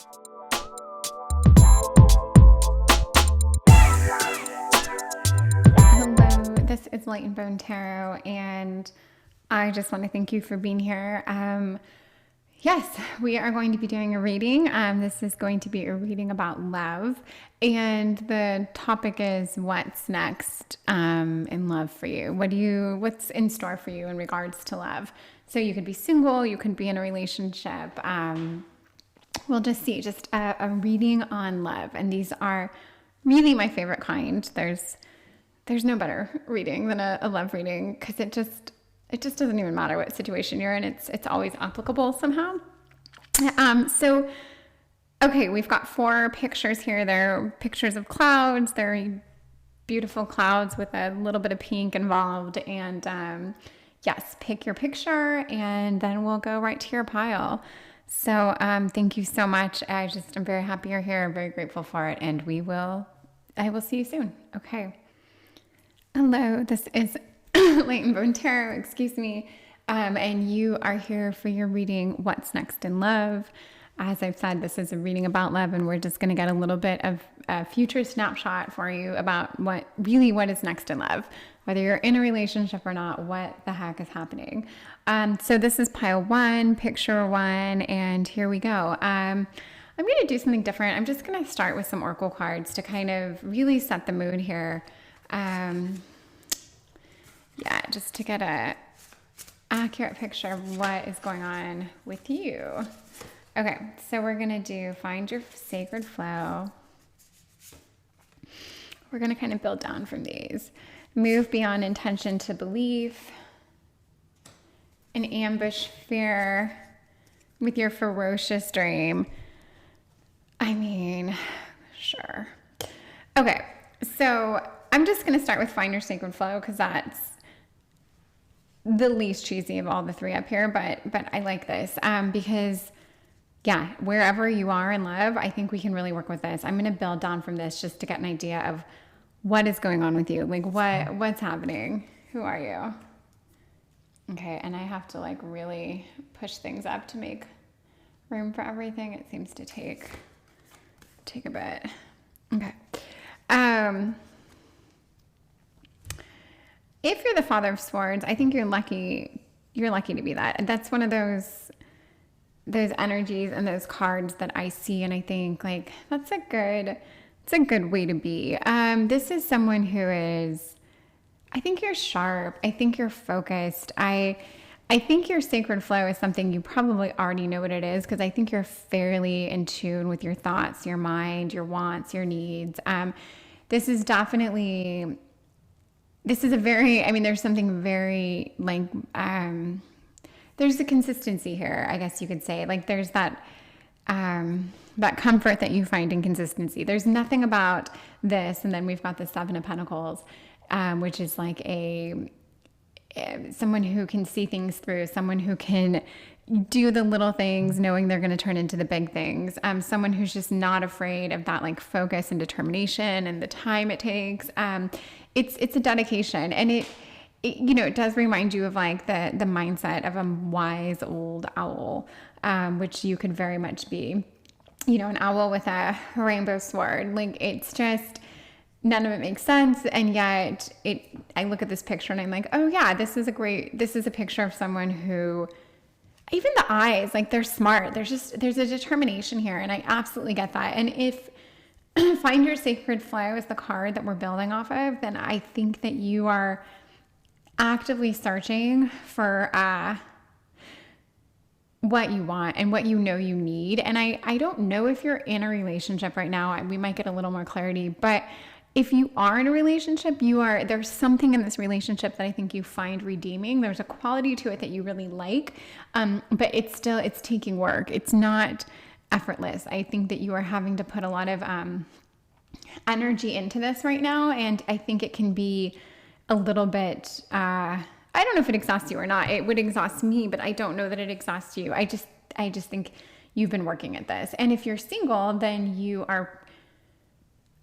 Hello, this is Light and Bone Tarot, and I just want to thank you for being here. Yes, we are going to be doing a reading. This is going to be a reading about love, and the topic is what's next in love for you. What's in store for you in regards to love? So you could be single, you could be in a relationship. We'll just see, just a reading on love, and these are really my favorite kind. There's no better reading than a love reading, because it just doesn't even matter what situation you're in. It's always applicable somehow. Okay, we've got 4 pictures here. They're pictures of clouds. They're beautiful clouds with a little bit of pink involved. And yes, pick your picture, and then we'll go right to your pile. So thank you so much. I'm very happy you're here. I'm very grateful for it, and I will see you soon. Okay. Hello, this is Light and Bone Tarot, excuse me, and you are here for your reading, What's Next in Love. As I've said, this is a reading about love, and we're just going to get a little bit of a future snapshot for you about what is next in love. Whether you're in a relationship or not, what the heck is happening? So this is pile 1, picture 1, and here we go. I'm going to do something different. I'm just going to start with some oracle cards to kind of really set the mood here. Yeah, just to get a accurate picture of what is going on with you. Okay, so we're going to do Find Your Sacred Flow. We're going to kind of build down from these. Move beyond intention to belief. An ambush fear with your ferocious dream. I mean, sure. Okay, so I'm just going to start with Find Your Sacred Flow, because that's the least cheesy of all the 3 up here, but I like this because, yeah, wherever you are in love, I think we can really work with this. I'm going to build down from this just to get an idea of what is going on with you. Like, what's happening? Who are you? Okay, and I have to, like, really push things up to make room for everything. It seems to take a bit. Okay. If you're the Father of Swords, I think you're lucky to be that. And that's one of those energies and those cards that I see, and I think, like, it's a good way to be. This is someone who is, I think you're sharp. I think you're focused. I think your sacred flow is something you probably already know what it is, because I think you're fairly in tune with your thoughts, your mind, your wants, your needs. This is there's something very, like, there's a consistency here, I guess you could say. Like, there's that comfort that you find in consistency. There's nothing about this. And then we've got the 7 of Pentacles, which is like someone who can see things through, someone who can do the little things knowing they're going to turn into the big things. Someone who's just not afraid of that, like, focus and determination and the time it takes. It's a dedication, and it does remind you of, like, the mindset of a wise old owl, which you could very much be, an owl with a rainbow sword. Like, it's just, none of it makes sense. And yet I look at this picture and I'm like, oh yeah, this is a picture of someone who, even the eyes, like, they're smart. There's a determination here. And I absolutely get that. And if Find Your Sacred Flow is the card that we're building off of, then I think that you are actively searching for what you want and what you know you need. And I don't know if you're in a relationship right now. We might get a little more clarity, but if you are in a relationship, there's something in this relationship that I think you find redeeming. There's a quality to it that you really like, but it's taking work. It's not effortless. I think that you are having to put a lot of energy into this right now, and I think it can be a little bit, I don't know if it exhausts you or not. It would exhaust me, but I don't know that it exhausts you. I just think you've been working at this. And if you're single, then you are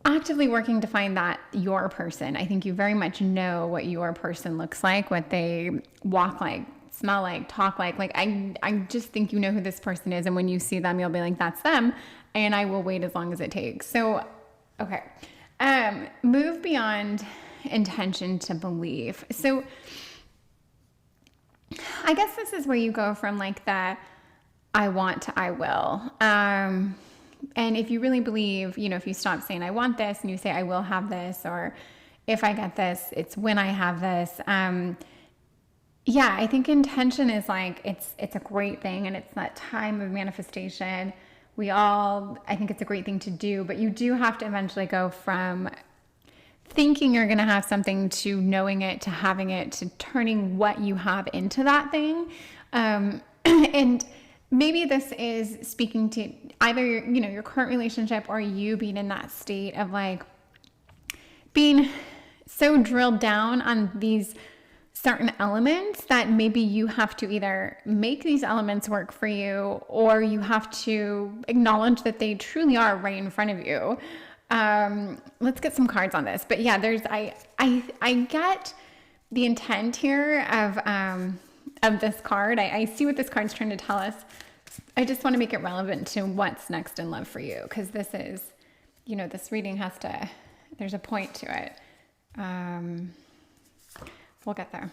actively working to find that your person. I think you very much know what your person looks like, what they walk like, smell like, talk like I just think you know who this person is. And when you see them, you'll be like, that's them. and I will wait as long as it takes. So, okay. Move beyond intention to belief. So I guess this is where you go from like the I want to I will. And if you really believe, if you stop saying I want this and you say I will have this, or if I get this, it's when I have this. Yeah, I think intention is like, it's a great thing, and it's that time of manifestation. I think it's a great thing to do, but you do have to eventually go from thinking you're going to have something to knowing it, to having it, to turning what you have into that thing. And maybe this is speaking to either your current relationship, or you being in that state of like being so drilled down on these certain elements that maybe you have to either make these elements work for you, or you have to acknowledge that they truly are right in front of you. Let's get some cards on this. But yeah, I get the intent here of this card. I see what this card's trying to tell us. I just want to make it relevant to what's next in love for you, because this is, this reading there's a point to it. We'll get there.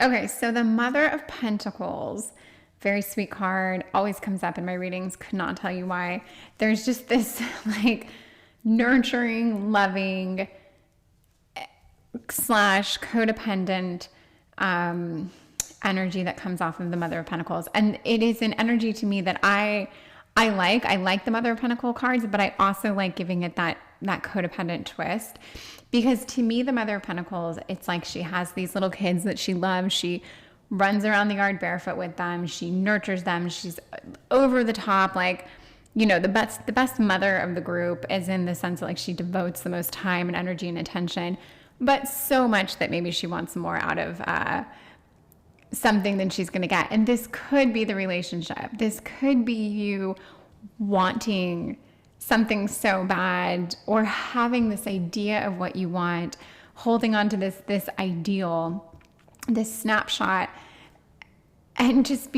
Okay, so the Mother of Pentacles, very sweet card, always comes up in my readings, could not tell you why. There's just this like nurturing, loving / codependent energy that comes off of the Mother of Pentacles. And it is an energy to me that I like the Mother of Pentacles cards, but I also like giving it that codependent twist. Because to me, the Mother of Pentacles, it's like she has these little kids that she loves. She runs around the yard barefoot with them. She nurtures them. She's over the top, like, the best mother of the group, is in the sense that like she devotes the most time and energy and attention, but so much that maybe she wants more out of something than she's going to get. And this could be the relationship. This could be you wanting something so bad, or having this idea of what you want, holding on to this ideal, this snapshot, and just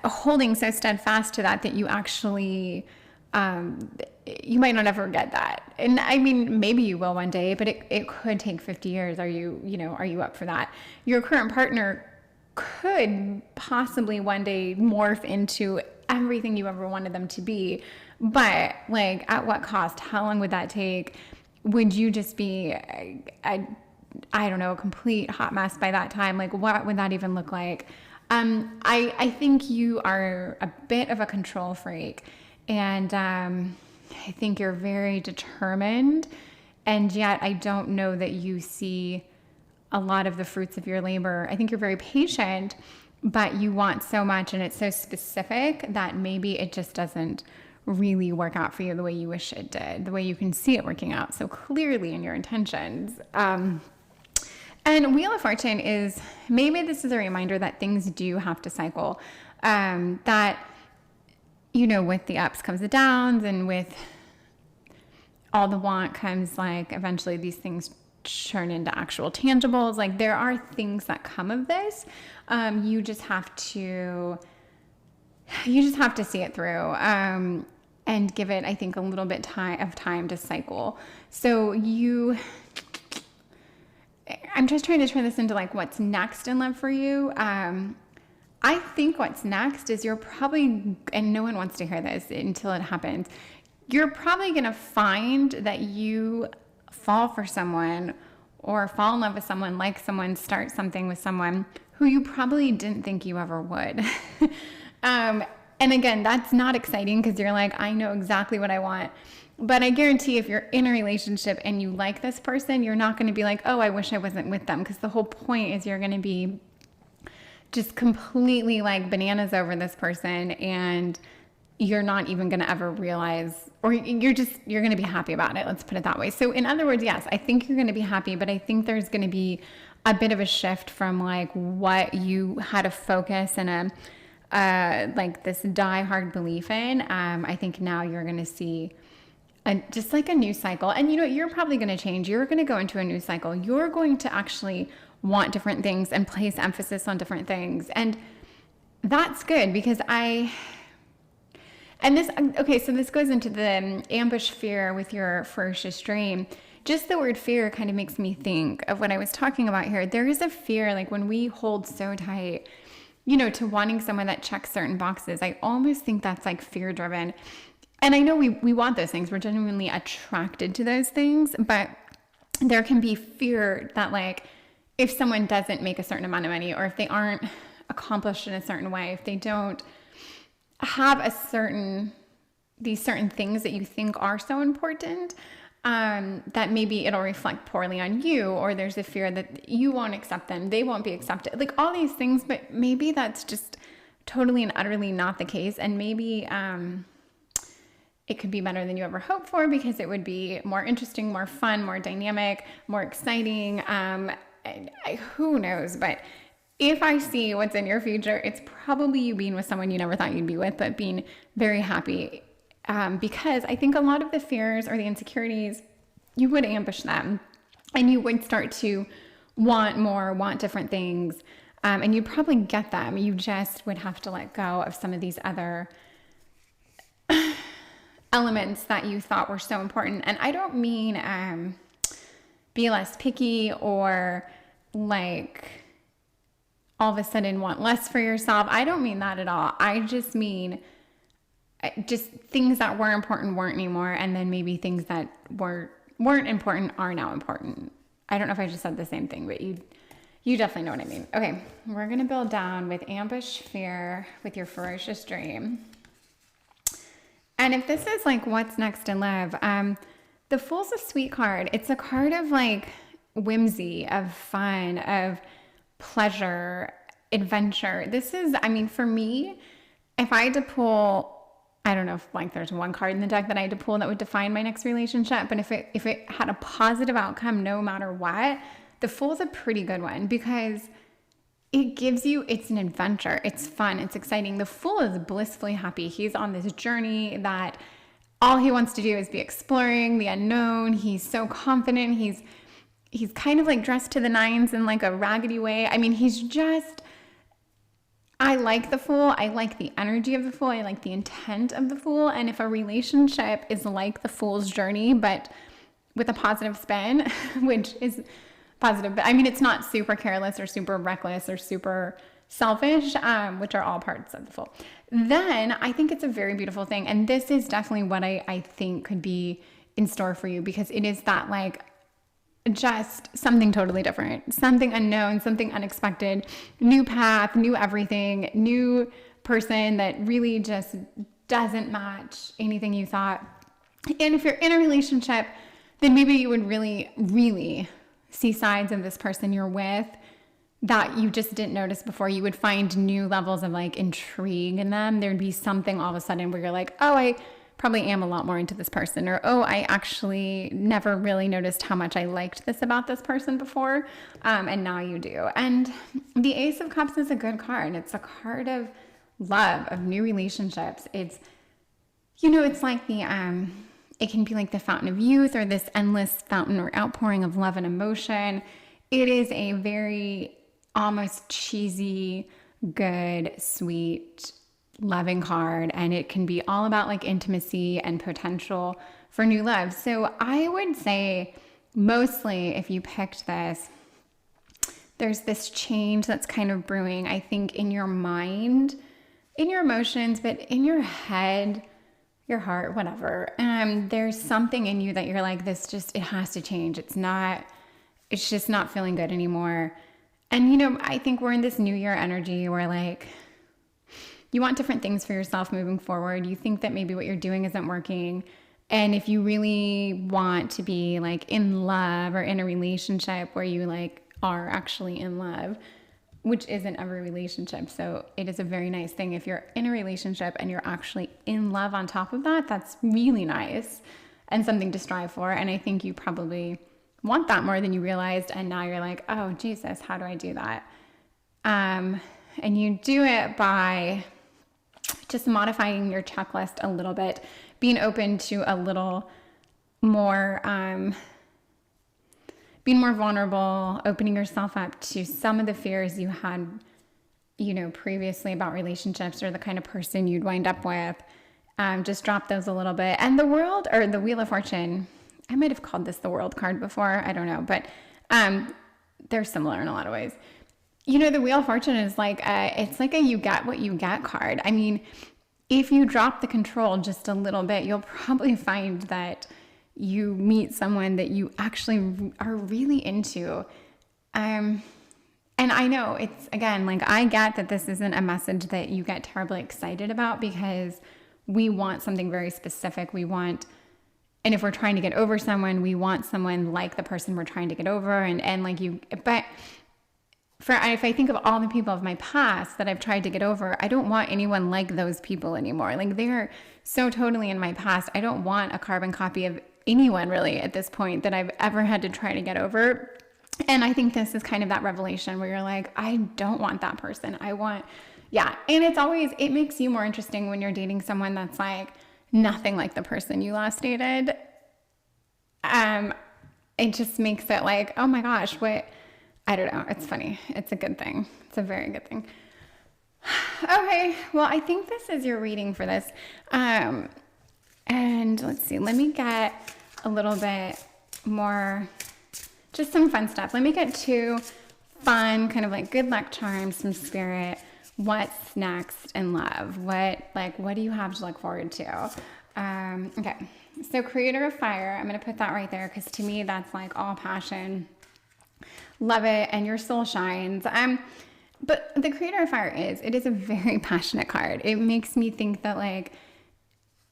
holding so steadfast to that you actually, you might not ever get that. And I mean, maybe you will one day, but it could take 50 years. Are you up for that? Your current partner could possibly one day morph into everything you ever wanted them to be. But like, at what cost? How long would that take? Would you just be, I don't know, a complete hot mess by that time? Like, what would that even look like? I think you are a bit of a control freak, and I think you're very determined, and yet I don't know that you see a lot of the fruits of your labor. I think you're very patient, but you want so much, and it's so specific that maybe it just doesn't really work out for you the way you wish it did, the way you can see it working out so clearly in your intentions. And Wheel of Fortune is, maybe this is a reminder that things do have to cycle, that, with the ups comes the downs, and with all the want comes like eventually these things turn into actual tangibles. Like, there are things that come of this. You just have to see it through, and give it, I think, a little bit of time to cycle. So I'm just trying to turn this into like what's next in love for you. I think what's next is you're probably, and no one wants to hear this until it happens, you're probably going to find that you fall for someone, or fall in love with someone, like someone, start something with someone who you probably didn't think you ever would. And again, that's not exciting, because you're like, I know exactly what I want. But I guarantee if you're in a relationship and you like this person, you're not going to be like, oh, I wish I wasn't with them. Because the whole point is you're going to be just completely like bananas over this person, and you're not even going to ever realize, or you're going to be happy about it. Let's put it that way. So in other words, yes, I think you're going to be happy, but I think there's going to be a bit of a shift from like what you had a focus and like this diehard belief in. I think now you're going to see just like a new cycle. And you're probably going to change. You're going to go into a new cycle. You're going to actually want different things and place emphasis on different things. And that's good, because And this, okay, so this goes into the ambush fear with your ferocious dream. Just the word fear kind of makes me think of what I was talking about here. There is a fear, like when we hold so tight, to wanting someone that checks certain boxes. I almost think that's like fear driven. And I know we want those things. We're genuinely attracted to those things, but there can be fear that like if someone doesn't make a certain amount of money, or if they aren't accomplished in a certain way, if they don't have these certain things that you think are so important, that maybe it'll reflect poorly on you, or there's a fear that you won't accept them, they won't be accepted, like all these things. But maybe that's just totally and utterly not the case. And maybe it could be better than you ever hoped for, because it would be more interesting, more fun, more dynamic, more exciting. Who knows? But if I see what's in your future, it's probably you being with someone you never thought you'd be with, but being very happy. Because I think a lot of the fears or the insecurities, you would ambush them, and you would start to want more, want different things, and you'd probably get them. You just would have to let go of some of these other elements that you thought were so important. And I don't mean be less picky or like all of a sudden want less for yourself. I don't mean that at all. I just mean just things that were important weren't anymore, and then maybe things that weren't important are now important. I don't know if I just said the same thing, but you definitely know what I mean. Okay, we're gonna build down with ambush fear with your ferocious dream. And if this is like what's next in love, the Fool's a sweet card. It's a card of like whimsy, of fun, of pleasure, adventure. This is, I mean, for me, if I had to pull, I don't know if like there's one card in the deck that I had to pull that would define my next relationship, but if it had a positive outcome no matter what, the Fool's a pretty good one, because it gives you, it's an adventure, it's fun, it's exciting. The Fool is blissfully happy. He's on this journey that all he wants to do is be exploring the unknown. He's so confident. He's kind of like dressed to the nines in like a raggedy way. I mean, he's just, I like the Fool. I like the energy of the Fool. I like the intent of the Fool. And if a relationship is like the Fool's journey, but with a positive spin, which is positive, but I mean, it's not super careless or super reckless or super selfish, which are all parts of the Fool, then I think it's a very beautiful thing. And this is definitely what I think could be in store for you, because it is that like just something totally different, something unknown, something unexpected, new path, new everything, new person that really just doesn't match anything you thought. And if you're in a relationship, then maybe you would really, really see sides of this person you're with that you just didn't notice before. You would find new levels of like intrigue in them. There'd be something all of a sudden where you're like, oh, I probably am a lot more into this person, or oh, I actually never really noticed how much I liked this about this person before, and now you do. And the Ace of Cups is a good card. It's a card of love, of new relationships. It's, it's like the it can be like the fountain of youth, or this endless fountain or outpouring of love and emotion. It is a very almost cheesy, good, sweet, loving card, and it can be all about like intimacy and potential for new love. So I would say mostly if you picked this, there's this change that's kind of brewing, I think, in your mind, in your emotions, but in your head, your heart, whatever. There's something in you that you're like, it has to change. It's just not feeling good anymore. And I think we're in this new year energy where like, you want different things for yourself moving forward. You think that maybe what you're doing isn't working. And if you really want to be like in love or in a relationship where you like are actually in love, which isn't every relationship. So it is a very nice thing. If you're in a relationship and you're actually in love on top of that, that's really nice and something to strive for. And I think you probably want that more than you realized. And now you're like, oh, Jesus, how do I do that? And you do it by just modifying your checklist a little bit, being open to a little more, being more vulnerable, opening yourself up to some of the fears you had, previously about relationships or the kind of person you'd wind up with. Just drop those a little bit. And the world, or the Wheel of Fortune, I might have called this the world card before. I don't know, but they're similar in a lot of ways. You know, the Wheel of Fortune is like it's like a you get what you get card. I mean, if you drop the control just a little bit, you'll probably find that you meet someone that you actually are really into. And I know it's, again, like, I get that this isn't a message that you get terribly excited about, because we want something very specific. And if we're trying to get over someone, we want someone like the person we're trying to get over. And like you, but if I think of all the people of my past that I've tried to get over, I don't want anyone like those people anymore. Like, they're so totally in my past. I don't want a carbon copy of anyone really at this point that I've ever had to try to get over. And I think this is kind of that revelation where you're like, I don't want that person. Yeah. And it makes you more interesting when you're dating someone that's like nothing like the person you last dated. It just makes it like, oh my gosh, I don't know. It's funny. It's a good thing. It's a very good thing. Okay. Well, I think this is your reading for this. And let's see, let me get a little bit more, just some fun stuff. Let me get 2 fun, kind of like good luck charms, some spirit. What's next in love? What do you have to look forward to? Okay. So Creator of Fire, I'm going to put that right there, because to me, that's like all passion. Love it. And your soul shines. But the Creator of Fire it is a very passionate card. It makes me think that, like,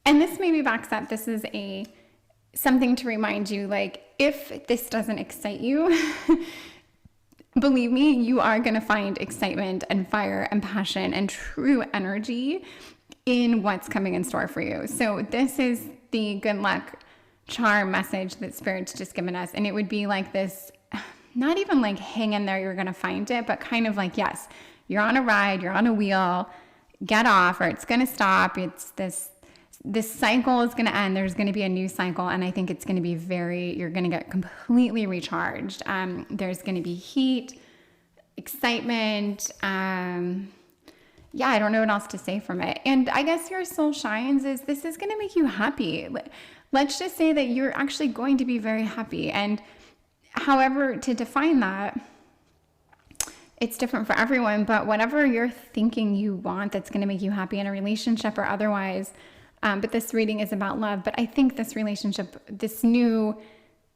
and this maybe backs up, this is something to remind you, like, if this doesn't excite you, believe me, you are going to find excitement and fire and passion and true energy in what's coming in store for you. So this is the good luck charm message that Spirit's just given us. And it would be like this, not even like hang in there, you're going to find it, but kind of like, yes, you're on a ride, you're on a wheel, get off, or it's going to stop. It's this cycle is going to end. There's going to be a new cycle. And I think it's going to be you're going to get completely recharged. There's going to be heat, excitement. Yeah, I don't know what else to say from it. And I guess your soul shines this is going to make you happy. Let's just say that you're actually going to be very happy. And however, to define that, it's different for everyone, but whatever you're thinking you want that's going to make you happy in a relationship or otherwise. But this reading is about love. But I think this relationship, this new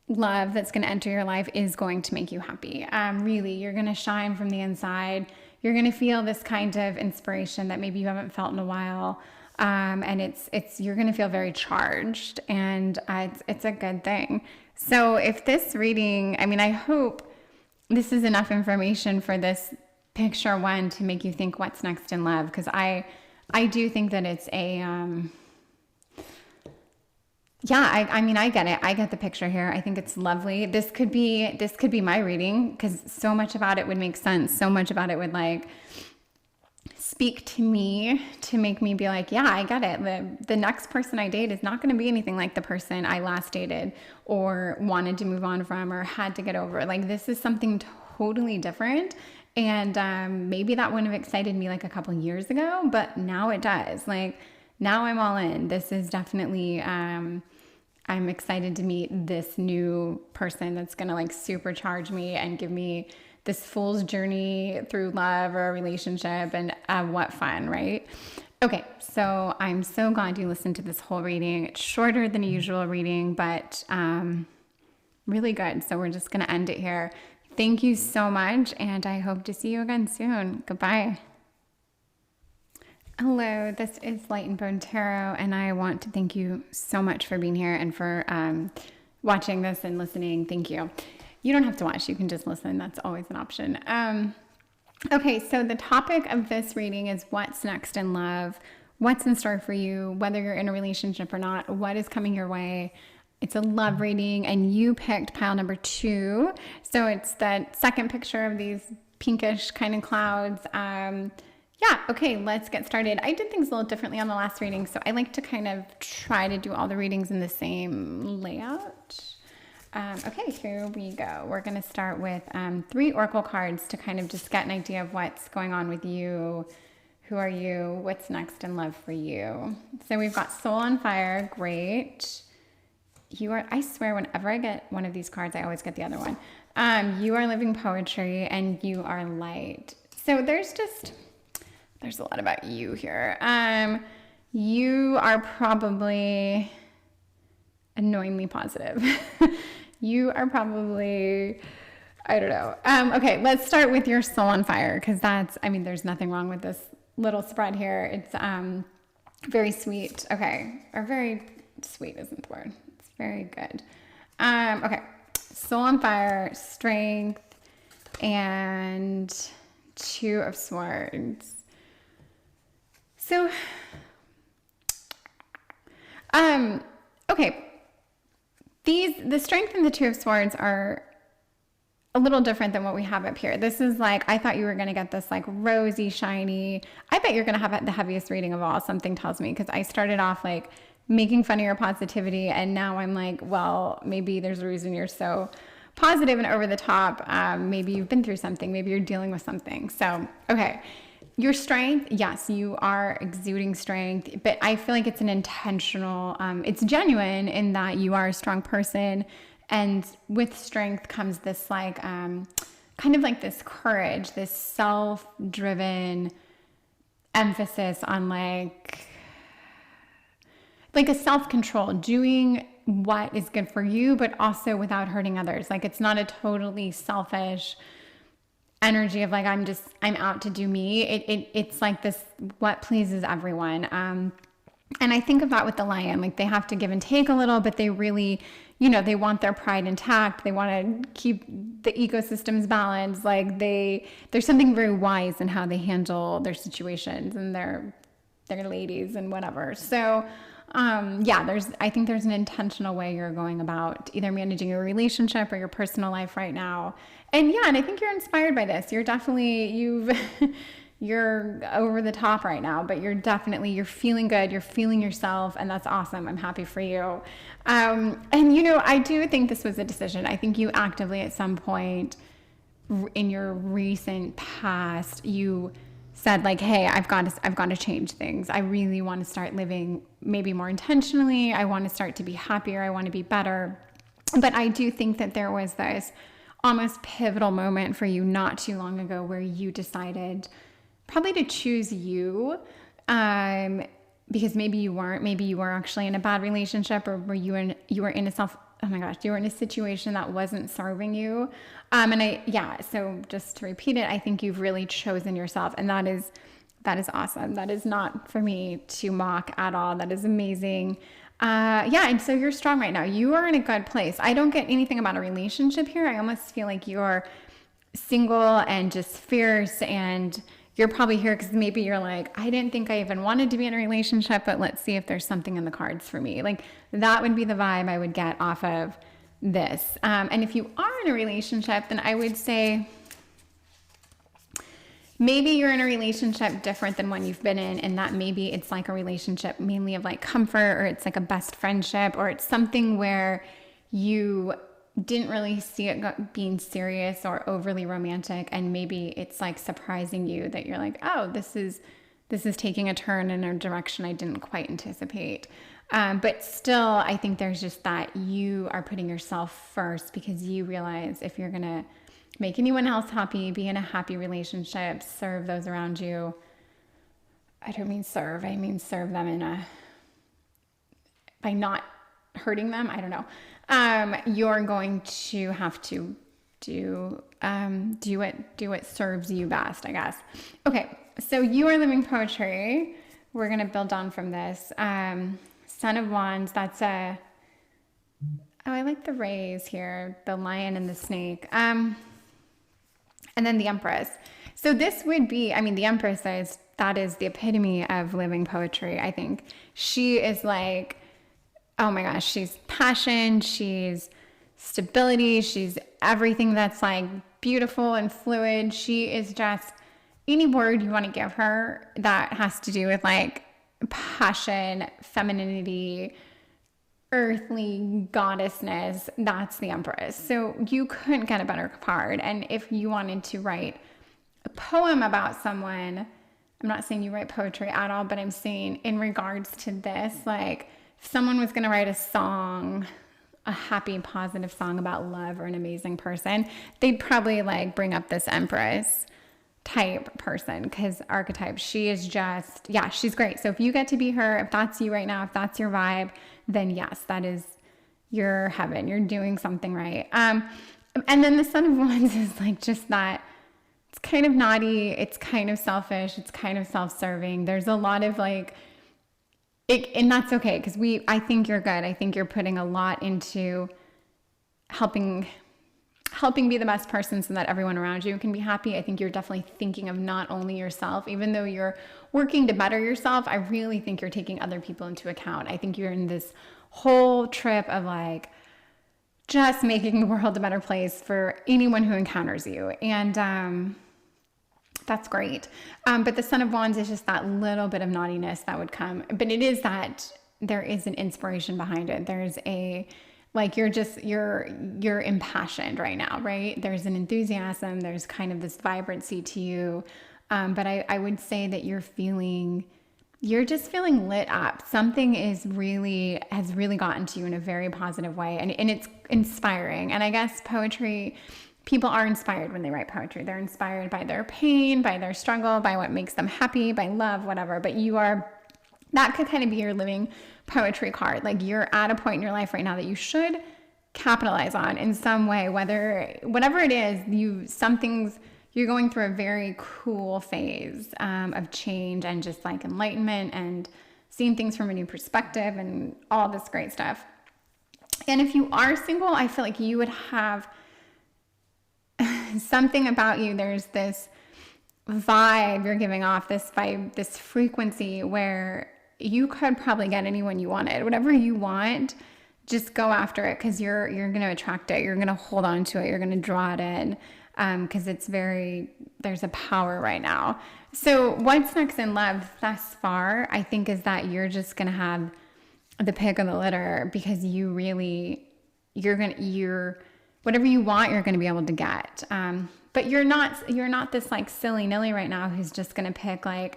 love that's going to enter your life is going to make you happy. Really, you're going to shine from the inside. You're going to feel this kind of inspiration that maybe you haven't felt in a while. And you're going to feel very charged, and it's a good thing. So if this reading, I mean, I hope this is enough information for this picture 1 to make you think what's next in love. Because I do think that it's I mean, I get it. I get the picture here. I think it's lovely. This could be my reading, because so much about it would make sense. So much about it would like speak to me to make me be like, yeah, I get it. The next person I date is not going to be anything like the person I last dated or wanted to move on from or had to get over. Like, this is something totally different. And maybe that wouldn't have excited me like a couple years ago, but now it does. Like, now I'm all in. This is definitely, I'm excited to meet this new person that's going to like supercharge me and give me this fool's journey through love or a relationship. And what fun, right? Okay, so I'm so glad you listened to this whole reading. It's shorter than a usual reading, but really good. So we're just going to end it here. Thank you so much, and I hope to see you again soon. Goodbye. Hello, this is Light and Bone Tarot, and I want to thank you so much for being here and for watching this and listening. Thank you. You don't have to watch, you can just listen. That's always an option. Okay, so the topic of this reading is what's next in love, what's in store for you, whether you're in a relationship or not, what is coming your way. It's a love reading, and you picked pile number 2. So it's that second picture of these pinkish kind of clouds. Yeah, okay, let's get started. I did things a little differently on the last reading, so I like to kind of try to do all the readings in the same layout. Okay, here we go. We're going to start with 3 oracle cards to kind of just get an idea of what's going on with you, Who are you? What's next in love for you? So we've got Soul on Fire. Great. You are, I swear, whenever I get one of these cards, I always get the other one. You are living poetry and you are light. So there's a lot about you here. You are probably annoyingly positive. You are probably, I don't know. Okay, let's start with your Soul on Fire, because there's nothing wrong with this little spread here. It's very sweet. Okay, or very sweet isn't the word. It's very good. Okay, Soul on Fire, Strength, and Two of Swords. So, okay, the Strength and the Two of Swords are a little different than what we have up here. This is like, I thought you were going to get this like rosy, shiny. I bet you're going to have the heaviest reading of all, something tells me, because I started off like making fun of your positivity, and now I'm like, well, maybe there's a reason you're so positive and over the top. Maybe you've been through something. Maybe you're dealing with something. So, okay. Your strength, yes, you are exuding strength, but I feel like it's an intentional, it's genuine in that you are a strong person. And with strength comes this like, kind of like this courage, this self-driven emphasis on like a self-control, doing what is good for you, but also without hurting others. Like, it's not a totally selfish energy of like, I'm out to do me. It's like this, what pleases everyone. And I think of that with the lion, like they have to give and take a little, but they really, they want their pride intact. They want to keep the ecosystems balanced. Like there's something very wise in how they handle their situations and their ladies and whatever. So, I think there's an intentional way you're going about either managing your relationship or your personal life right now. And I think you're inspired by this. You're definitely, you're over the top right now, but you're feeling good. You're feeling yourself, and that's awesome. I'm happy for you. And I do think this was a decision. I think you actively at some point in your recent past, you said like, hey, I've got to change things. I really want to start living maybe more intentionally. I want to start to be happier. I want to be better. But I do think that there was this almost pivotal moment for you not too long ago where you decided probably to choose you, because maybe you were actually in a bad relationship, or you were in a situation that wasn't serving you. So just to repeat it, I think you've really chosen yourself, and that is awesome. That is not for me to mock at all. That is amazing. And so you're strong right now. You are in a good place. I don't get anything about a relationship here. I almost feel like you're single and just fierce, and you're probably here because maybe you're like, I didn't think I even wanted to be in a relationship, but let's see if there's something in the cards for me. Like, that would be the vibe I would get off of this. And if you are in a relationship, then I would say maybe you're in a relationship different than one you've been in, and that maybe it's like a relationship mainly of like comfort, or it's like a best friendship, or it's something where you didn't really see it being serious or overly romantic, and maybe it's like surprising you that you're like, oh, this is taking a turn in a direction I didn't quite anticipate. But still, I think there's just that you are putting yourself first, because you realize if you're gonna make anyone else happy, be in a happy relationship, serve those around you. I don't mean serve, I mean serve them by not hurting them. I don't know. You're going to have to do what serves you best, I guess. Okay, so you are living poetry. We're gonna build on from this. Son of Wands. That's I like the rays here, the lion and the snake. And then the Empress. So this would be, the Empress that is the epitome of living poetry. I think she is like, oh my gosh, she's passion, she's stability, she's everything that's like beautiful and fluid. She is just any word you want to give her that has to do with like passion, femininity, earthly goddessness. That's the Empress. So you couldn't get a better card. And if you wanted to write a poem about someone, I'm not saying you write poetry at all, but I'm saying in regards to this, like if someone was going to write a song, a happy, positive song about love or an amazing person, they'd probably like bring up this Empress type person, because archetype, she is just, yeah, she's great. So if you get to be her, if that's you right now, if that's your vibe, then yes, that is your heaven. You're doing something right. And then the Son of Wands is like just that. It's kind of naughty. It's kind of selfish. It's kind of self-serving. There's a lot of like, and that's okay, because I think you're good. I think you're putting a lot into helping be the best person so that everyone around you can be happy. I think you're definitely thinking of not only yourself, even though you're working to better yourself. I really think you're taking other people into account. I think you're in this whole trip of like just making the world a better place for anyone who encounters you. And that's great. But the Son of Wands is just that little bit of naughtiness that would come. But it is that there is an inspiration behind it. There's a, like, you're impassioned right now, right? There's an enthusiasm. There's kind of this vibrancy to you. But I would say that you're just feeling lit up. Something has really gotten to you in a very positive way. And it's inspiring. And I guess poetry, people are inspired when they write poetry. They're inspired by their pain, by their struggle, by what makes them happy, by love, whatever. But that could kind of be your living poetry card. Like you're at a point in your life right now that you should capitalize on in some way, whatever it is, you're going through a very cool phase of change and just like enlightenment and seeing things from a new perspective and all this great stuff. And if you are single, I feel like you would have something about you. There's this vibe you're giving off, this vibe, this frequency where you could probably get anyone you wanted. Whatever you want, just go after it, because you're going to attract it. You're going to hold on to it. You're going to draw it in, because there's a power right now. So what's next in love thus far, I think, is that you're just going to have the pick of the litter, because whatever you want, you're going to be able to get. But you're not this like silly nilly right now who's just going to pick like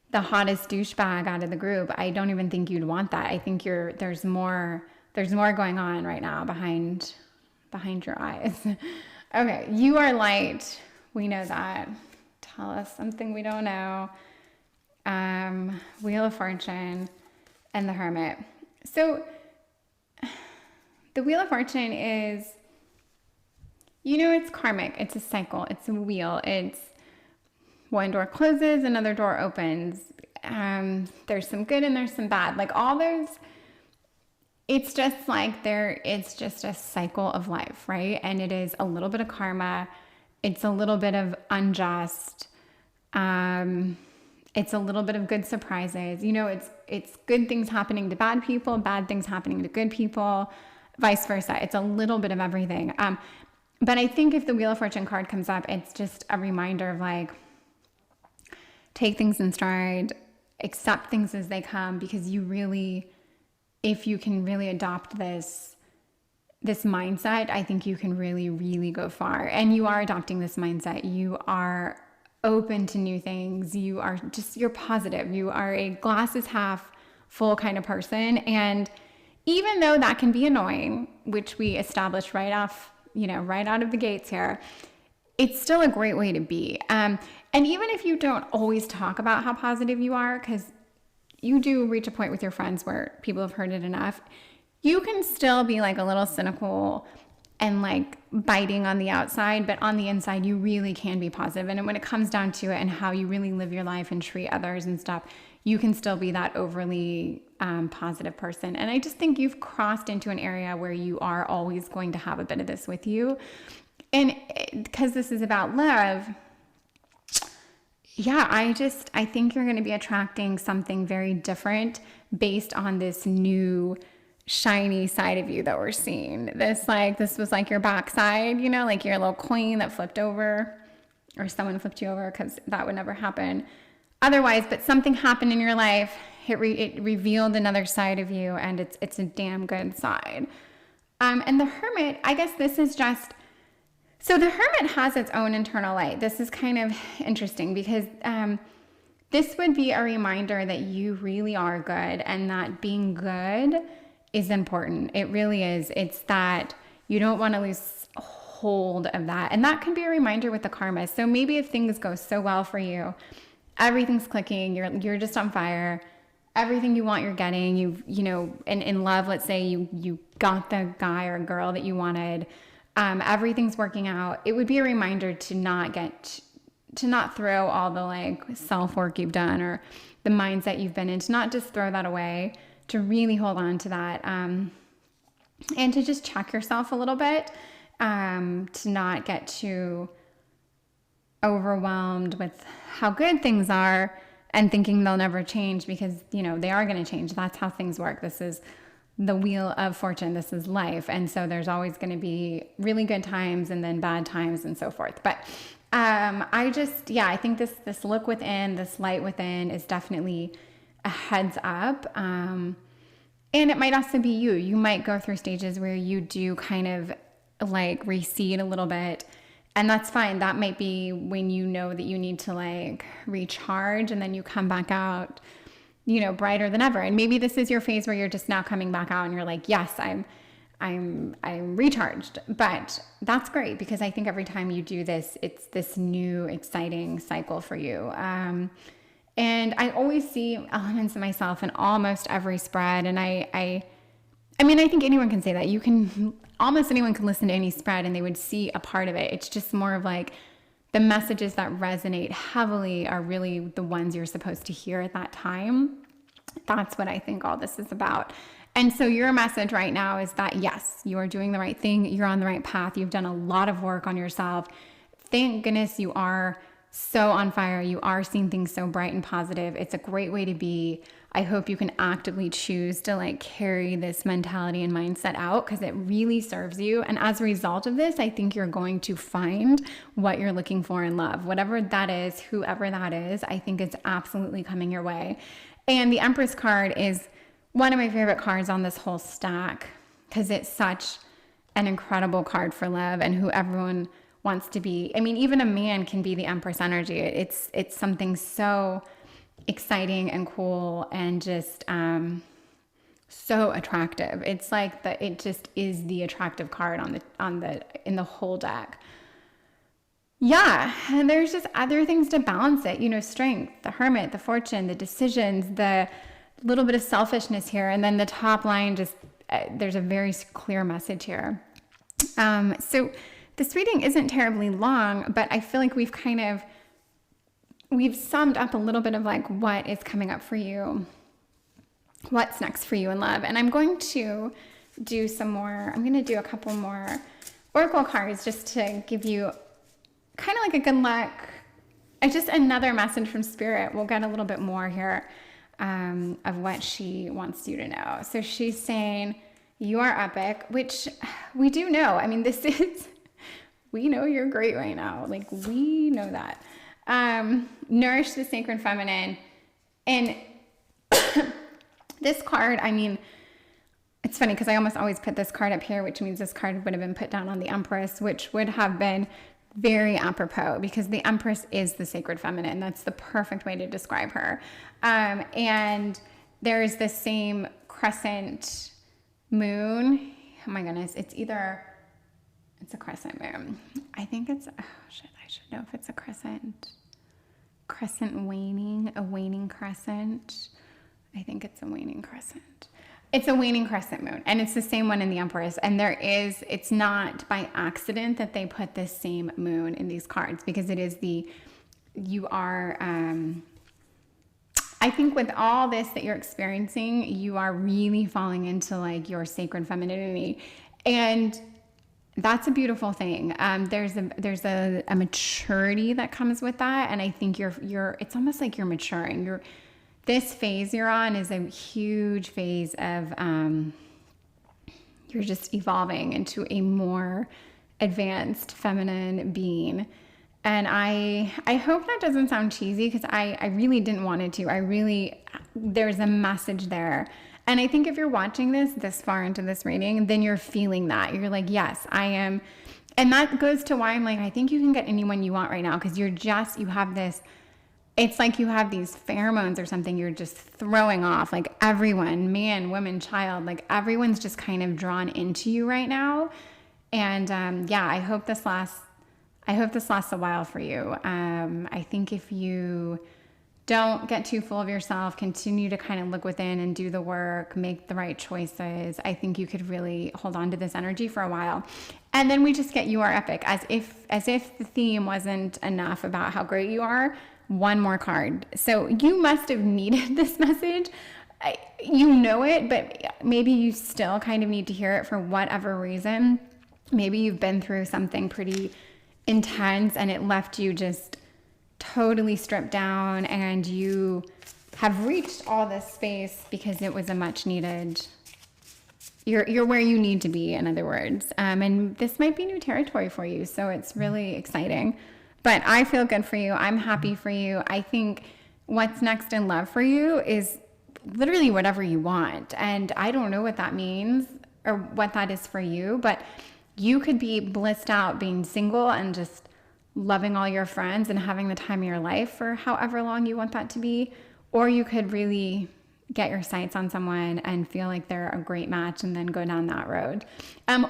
the hottest douchebag out of the group. I don't even think you'd want that. I think there's more going on right now behind your eyes. Okay, you are light. We know that. Tell us something we don't know. Wheel of Fortune and the Hermit. So the Wheel of Fortune is, it's karmic. It's a cycle. It's a wheel. It's one door closes, another door opens. There's some good and there's some bad. Like all those, it's just a cycle of life, right? And it is a little bit of karma. It's a little bit of unjust. It's a little bit of good surprises. It's good things happening to bad people, bad things happening to good people, vice versa. It's a little bit of everything. But I think if the Wheel of Fortune card comes up, it's just a reminder of like, take things in stride, accept things as they come, because if you can really adopt this mindset, I think you can really, really go far. And you are adopting this mindset. You are open to new things. You're positive. You are a glasses half full kind of person. And even though that can be annoying, which we established right out of the gates here, it's still a great way to be. And even if you don't always talk about how positive you are, because you do reach a point with your friends where people have heard it enough, you can still be like a little cynical and like biting on the outside, but on the inside, you really can be positive. And when it comes down to it and how you really live your life and treat others and stuff, you can still be that overly positive person. And I just think you've crossed into an area where you are always going to have a bit of this with you. And because this is about love, yeah, I think you're going to be attracting something very different based on this new shiny side of you that we're seeing. This was like your backside, like your little queen that flipped over, or someone flipped you over, because that would never happen otherwise. But something happened in your life. It revealed another side of you, and it's a damn good side. And the Hermit, I guess this is just, so the Hermit has its own internal light. This is kind of interesting because this would be a reminder that you really are good and that being good is important. It really is. It's that you don't want to lose hold of that. And that can be a reminder with the karma. So maybe if things go so well for you, everything's clicking, you're just on fire, everything you want, you're getting, you know, in love, let's say you got the guy or girl that you wanted, everything's working out. It would be a reminder to not throw all the like self-work you've done or the mindset you've been in, to not just throw that away, to really hold on to that, and to just check yourself a little bit, to not get too overwhelmed with how good things are and thinking they'll never change, because, you know, they are going to change. That's how things work. This is the wheel of fortune. This is life. And so there's always going to be really good times and then bad times and so forth. But I think this look within, this light within is definitely a heads up. And it might also be you. You might go through stages where you do kind of like recede a little bit. And that's fine. That might be when you know that you need to like recharge, and then you come back out, you know, brighter than ever. And maybe this is your phase where you're just now coming back out and you're like, yes, I'm recharged. But that's great, because I think every time you do this, it's this new exciting cycle for you. And I always see elements of myself in almost every spread. And I mean, I think anyone can say that. Almost anyone can listen to any spread and they would see a part of it. It's just more of like the messages that resonate heavily are really the ones you're supposed to hear at that time. That's what I think all this is about. And so your message right now is that, yes, you are doing the right thing. You're on the right path. You've done a lot of work on yourself. Thank goodness you are so on fire. You are seeing things so bright and positive. It's a great way to be. I hope you can actively choose to like carry this mentality and mindset out, because it really serves you. And as a result of this, I think you're going to find what you're looking for in love. Whatever that is, whoever that is, I think it's absolutely coming your way. And the Empress card is one of my favorite cards on this whole stack, because it's such an incredible card for love and who everyone wants to be. I mean, even a man can be the Empress energy. It's something so exciting and cool and just so attractive. It's like it just is the attractive card in the whole deck. Yeah, and there's just other things to balance it, you know, strength, the Hermit, the Fortune, the decisions, the little bit of selfishness here, and then the top line just there's a very clear message here. So this reading isn't terribly long, but I feel like we've summed up a little bit of like what is coming up for you, what's next for you in love. And I'm going to do a couple more oracle cards just to give you kind of like a good luck, just another message from Spirit. We'll get a little bit more here of what she wants you to know. So she's saying, you are epic, which we do know. I mean, we know you're great right now. Like, we know that. Nourish the sacred feminine. And this card, I mean, it's funny because I almost always put this card up here, which means this card would have been put down on the Empress, which would have been very apropos, because the Empress is the sacred feminine. That's the perfect way to describe her. And there's this same crescent moon. Oh my goodness. It's a crescent moon. I think I should know if it's a crescent waning, a waning crescent. I think it's a waning crescent. It's a waning crescent moon, and it's the same one in the Empress. And it's not by accident that they put this same moon in these cards, because it is I think with all this that you're experiencing, you are really falling into like your sacred femininity. And that's a beautiful thing. There's a maturity that comes with that. And I think it's almost like you're maturing. This phase you're on is a huge phase of, you're just evolving into a more advanced feminine being. And I hope that doesn't sound cheesy, because I really didn't want it to. There's a message there. And I think if you're watching this far into this reading, then you're feeling that. You're like, yes, I am. And that goes to why I'm like, I think you can get anyone you want right now, because you have this it's like you have these pheromones or something you're just throwing off. Like everyone, man, woman, child, like everyone's just kind of drawn into you right now. And yeah, I hope this lasts a while for you. I think if you don't get too full of yourself, continue to kind of look within and do the work, make the right choices, I think you could really hold on to this energy for a while. And then we just get You Are Epic, as if the theme wasn't enough about how great you are. One more card. So you must have needed this message. You know it, but maybe you still kind of need to hear it for whatever reason. Maybe you've been through something pretty intense and it left you just totally stripped down, and you have reached all this space because it was a much needed, you're where you need to be, in other words. And this might be new territory for you, so it's really exciting. But I feel good for you. I'm happy for you. I think what's next in love for you is literally whatever you want. And I don't know what that means or what that is for you, but you could be blissed out being single and just loving all your friends and having the time of your life for however long you want that to be. Or you could really get your sights on someone and feel like they're a great match and then go down that road.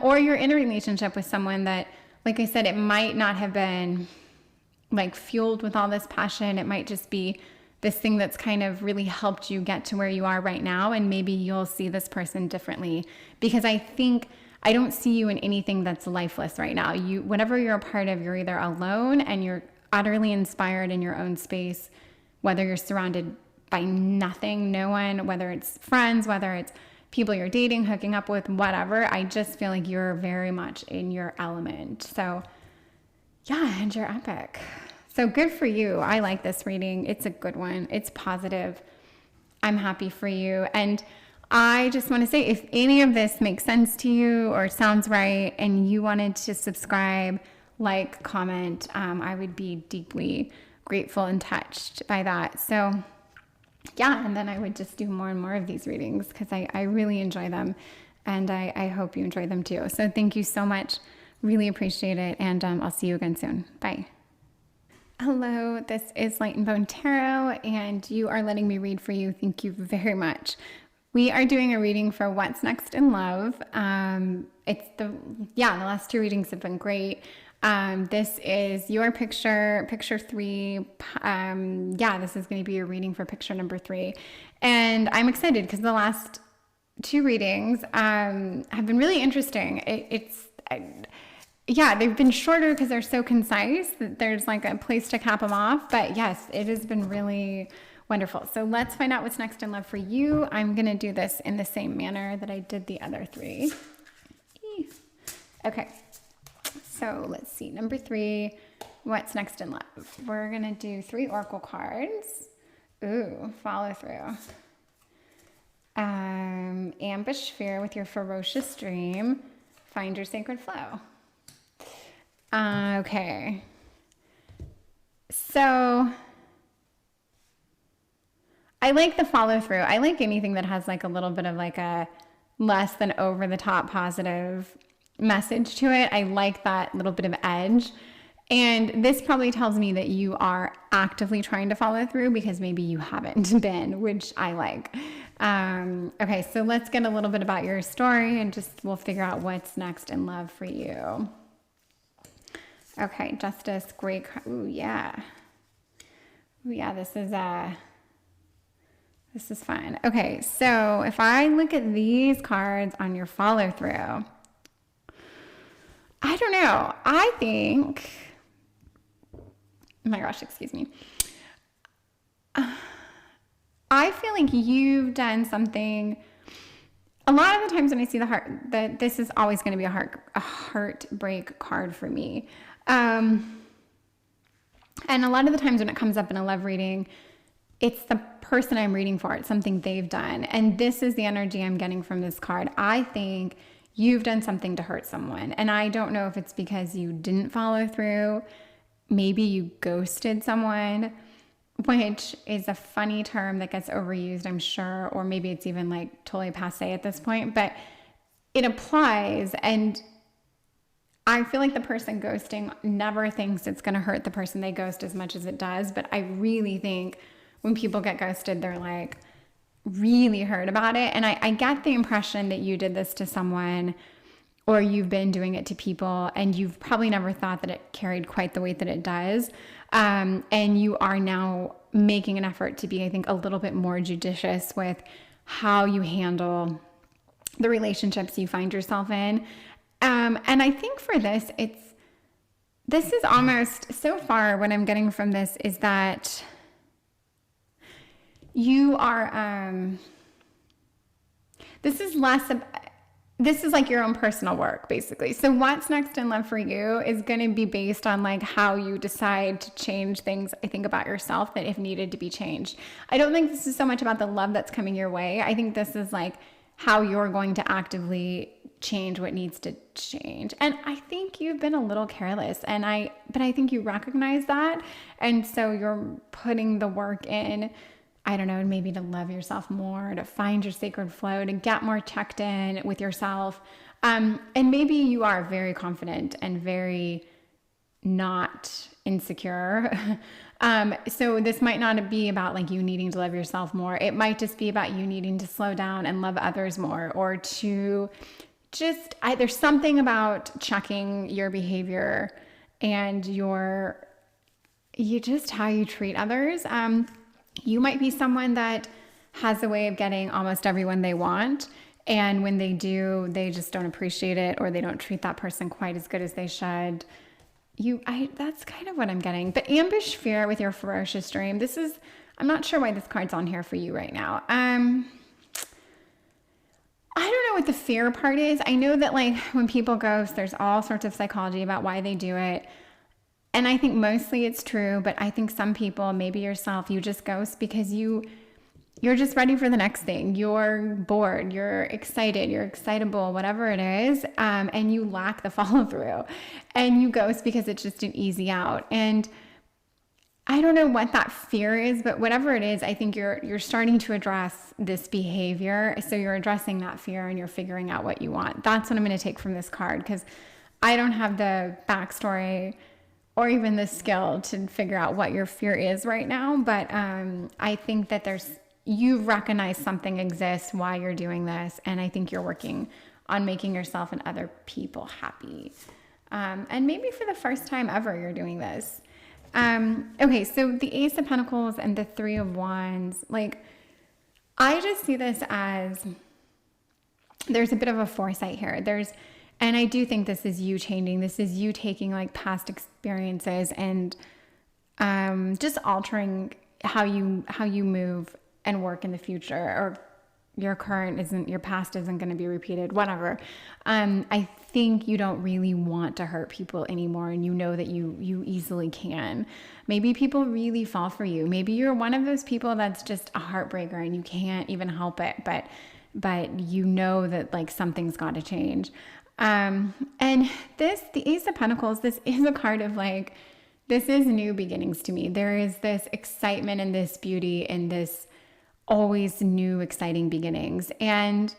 Or you're in a relationship with someone that, like I said, it might not have been like fueled with all this passion. It might just be this thing that's kind of really helped you get to where you are right now. And maybe you'll see this person differently, because I don't see you in anything that's lifeless right now. Whatever you're a part of, you're either alone and you're utterly inspired in your own space, whether you're surrounded by nothing, no one, whether it's friends, whether it's people you're dating, hooking up with, whatever. I just feel like you're very much in your element. So yeah, and you're epic. So good for you. I like this reading. It's a good one. It's positive. I'm happy for you. And I just want to say, if any of this makes sense to you or sounds right and you wanted to subscribe, like, comment, I would be deeply grateful and touched by that. So yeah, and then I would just do more and more of these readings because I really enjoy them, and I hope you enjoy them too. So thank you so much. Really appreciate it, and I'll see you again soon. Bye. Hello, this is Light and Bone Tarot, and you are letting me read for you. Thank you very much. We are doing a reading for What's Next in Love. The last two readings have been great. This is your picture 3. This is going to be your reading for picture number 3. And I'm excited because the last two readings have been really interesting. They've been shorter because they're so concise that there's like a place to cap them off. But yes, it has been really wonderful. So let's find out what's next in love for you. I'm going to do this in the same manner that I did the other 3. Okay. So let's see. Number 3, what's next in love? We're going to do 3 oracle cards. Ooh, follow through. Ambush fear with your ferocious dream. Find your sacred flow. Okay. So I like the follow through. I like anything that has like a little bit of like a less than over the top positive message to it. I like that little bit of edge. And this probably tells me that you are actively trying to follow through because maybe you haven't been, which I like. Okay, so let's get a little bit about your story and we'll figure out what's next in love for you. Okay, Justice, great. Ooh, yeah. Ooh, yeah, this is fun. Okay, so if I look at these cards on your follow through, I don't know. I think, oh my gosh, excuse me. I feel like you've done something. A lot of the times when I see the heart, that this is always going to be a heartbreak card for me. And a lot of the times when it comes up in a love reading, it's the person I'm reading for. It's something they've done. And this is the energy I'm getting from this card. I think you've done something to hurt someone. And I don't know if it's because you didn't follow through. Maybe you ghosted someone, which is a funny term that gets overused, I'm sure. Or maybe it's even like totally passé at this point. But it applies. And I feel like the person ghosting never thinks it's going to hurt the person they ghost as much as it does. But I really think when people get ghosted, they're like really hurt about it. And I get the impression that you did this to someone, or you've been doing it to people, and you've probably never thought that it carried quite the weight that it does. And you are now making an effort to be, I think, a little bit more judicious with how you handle the relationships you find yourself in. And I think for this is almost, so far what I'm getting from this is that you are, this is like your own personal work, basically. So what's next in love for you is going to be based on like how you decide to change things, I think, about yourself that if needed to be changed. I don't think this is so much about the love that's coming your way. I think this is like how you're going to actively change what needs to change. And I think you've been a little careless, but I think you recognize that. And so you're putting the work in, I don't know, maybe to love yourself more, to find your sacred flow, to get more checked in with yourself. And maybe you are very confident and very not insecure. So this might not be about like you needing to love yourself more. It might just be about you needing to slow down and love others more, or to just, there's something about checking your behavior and how you treat others. You might be someone that has a way of getting almost everyone they want. And when they do, they just don't appreciate it, or they don't treat that person quite as good as they should. That's kind of what I'm getting. But ambush fear with your ferocious dream. I'm not sure why this card's on here for you right now. I don't know what the fear part is. I know that like when people ghost, there's all sorts of psychology about why they do it. And I think mostly it's true, but I think some people, maybe yourself, you just ghost because you're just ready for the next thing. You're bored, you're excited, you're excitable, whatever it is, and you lack the follow through. And you ghost because it's just an easy out. And I don't know what that fear is, but whatever it is, I think you're starting to address this behavior. So you're addressing that fear and you're figuring out what you want. That's what I'm going to take from this card, because I don't have the backstory or even the skill to figure out what your fear is right now. But I think that you've recognized something exists why you're doing this. And I think you're working on making yourself and other people happy. And maybe for the first time ever, you're doing this. Okay, so the Ace of Pentacles and the Three of Wands, like, I just see this as there's a bit of a foresight here. And I do think this is you changing. This is you taking like past experiences and just altering how you move and work in the future, or your past isn't going to be repeated, whatever. I think you don't really want to hurt people anymore, and you know that you easily can. Maybe people really fall for you. Maybe you're one of those people that's just a heartbreaker and you can't even help it, but you know that like something's got to change. And the Ace of Pentacles, this is a card of like, this is new beginnings to me. There is this excitement and this beauty and this always new, exciting beginnings. And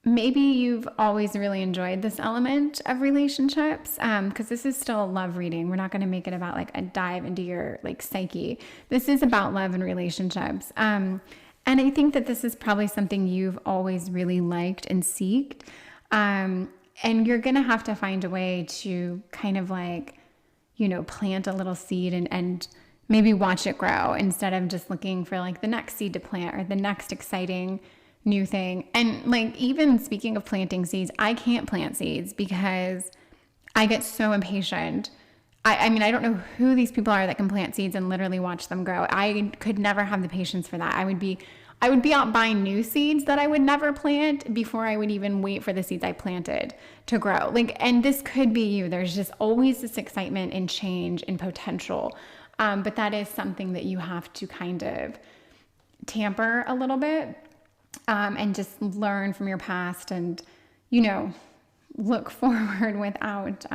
maybe you've always really enjoyed this element of relationships, because this is still a love reading. We're not going to make it about like a dive into your like psyche. This is about love and relationships. And I think that this is probably something you've always really liked and seeked. And you're going to have to find a way to kind of like, plant a little seed and maybe watch it grow instead of just looking for like the next seed to plant or the next exciting new thing. And like, even speaking of planting seeds, I can't plant seeds because I get so impatient. I mean, I don't know who these people are that can plant seeds and literally watch them grow. I could never have the patience for that. I would be out buying new seeds that I would never plant before I would even wait for the seeds I planted to grow. Like, and this could be you. There's just always this excitement and change and potential. But that is something that you have to kind of tamper a little bit, and just learn from your past and, look forward without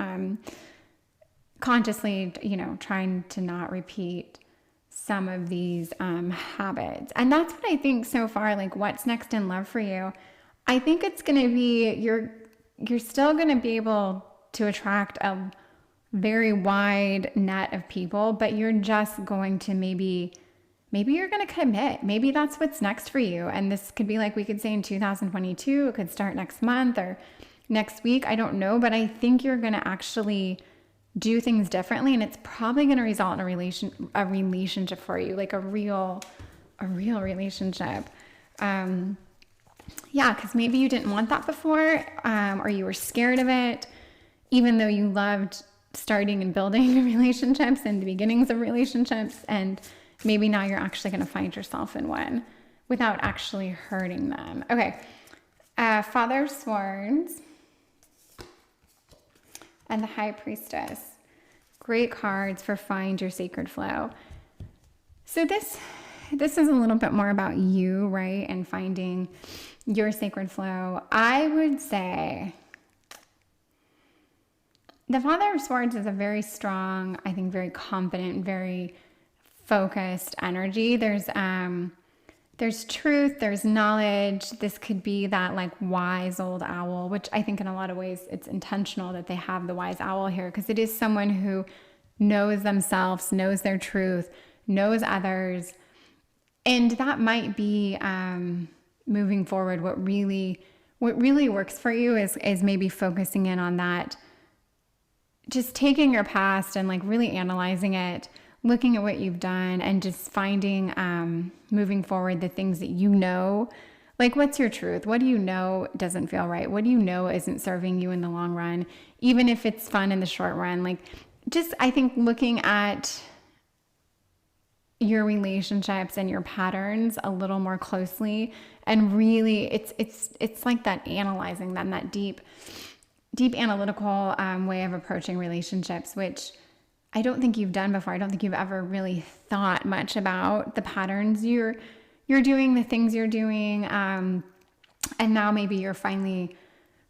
consciously, trying to not repeat some of these habits. And that's what I think so far, like what's next in love for you. I think it's going to be, you're still going to be able to attract a very wide net of people, but you're just going to maybe you're going to commit. Maybe that's what's next for you. And this could be like, we could say in 2022, it could start next month or next week. I don't know, but I think you're going to actually do things differently, and it's probably going to result in a relationship for you, like a real relationship. Yeah, because maybe you didn't want that before, or you were scared of it, even though you loved starting and building relationships and the beginnings of relationships. And maybe now you're actually going to find yourself in one without actually hurting them. Okay. Father of Swords and the High Priestess. Great cards for find your sacred flow. So this is a little bit more about you, right? And finding your sacred flow. I would say the Father of Swords is a very strong, I think very confident, very focused energy. There's truth, there's knowledge. This could be that like wise old owl, which I think in a lot of ways it's intentional that they have the wise owl here, because it is someone who knows themselves, knows their truth, knows others. And that might be moving forward. What really works for you is maybe focusing in on that, just taking your past and like really analyzing it, looking at what you've done, and just finding, moving forward, the things that you know, like what's your truth? What do you know doesn't feel right? What do you know isn't serving you in the long run? Even if it's fun in the short run, like just, I think looking at your relationships and your patterns a little more closely, and really it's like that analyzing them, that deep analytical way of approaching relationships, which I don't think you've done before. I don't think you've ever really thought much about the patterns you're doing, the things you're doing, and now maybe you're finally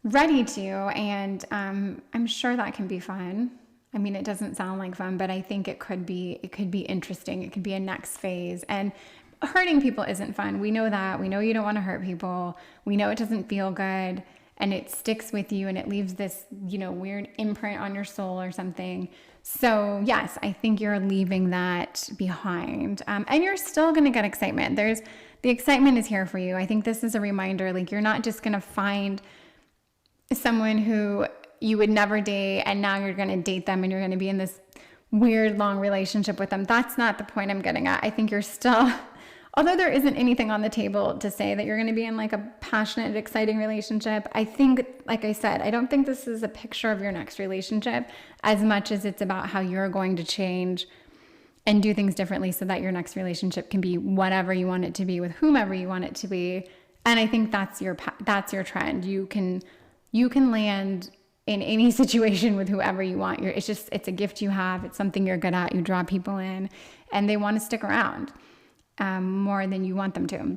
ready to, and I'm sure that can be fun. I mean, it doesn't sound like fun, but I think it could be interesting. It could be a next phase. And hurting people isn't fun. We know that. We know you don't want to hurt people. We know it doesn't feel good, and it sticks with you, and it leaves this, weird imprint on your soul or something. So yes, I think you're leaving that behind. And you're still going to get excitement. The excitement is here for you. I think this is a reminder, like you're not just going to find someone who you would never date, and now you're going to date them and you're going to be in this weird long relationship with them. That's not the point I'm getting at. I think you're still, although there isn't anything on the table to say that you're going to be in like a passionate, exciting relationship, I think, like I said, I don't think this is a picture of your next relationship as much as it's about how you're going to change and do things differently so that your next relationship can be whatever you want it to be with whomever you want it to be. And I think that's your trend. You can land in any situation with whoever you want. It's a gift you have. It's something you're good at. You draw people in, and they want to stick around more than you want them to.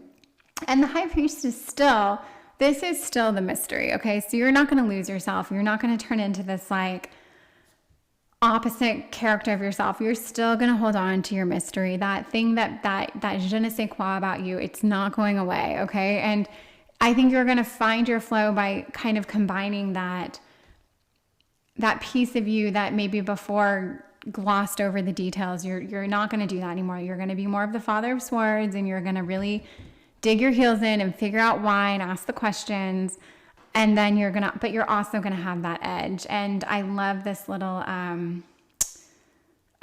And the High Priest is still the mystery. Okay. So you're not going to lose yourself. You're not going to turn into this like opposite character of yourself. You're still going to hold on to your mystery, that thing that je ne sais quoi about you. It's not going away. Okay. And I think you're going to find your flow by kind of combining that piece of you that maybe before glossed over the details. You're not going to do that anymore. You're going to be more of the Father of Swords, and you're going to really dig your heels in and figure out why and ask the questions. And then but you're also going to have that edge. And I love this little,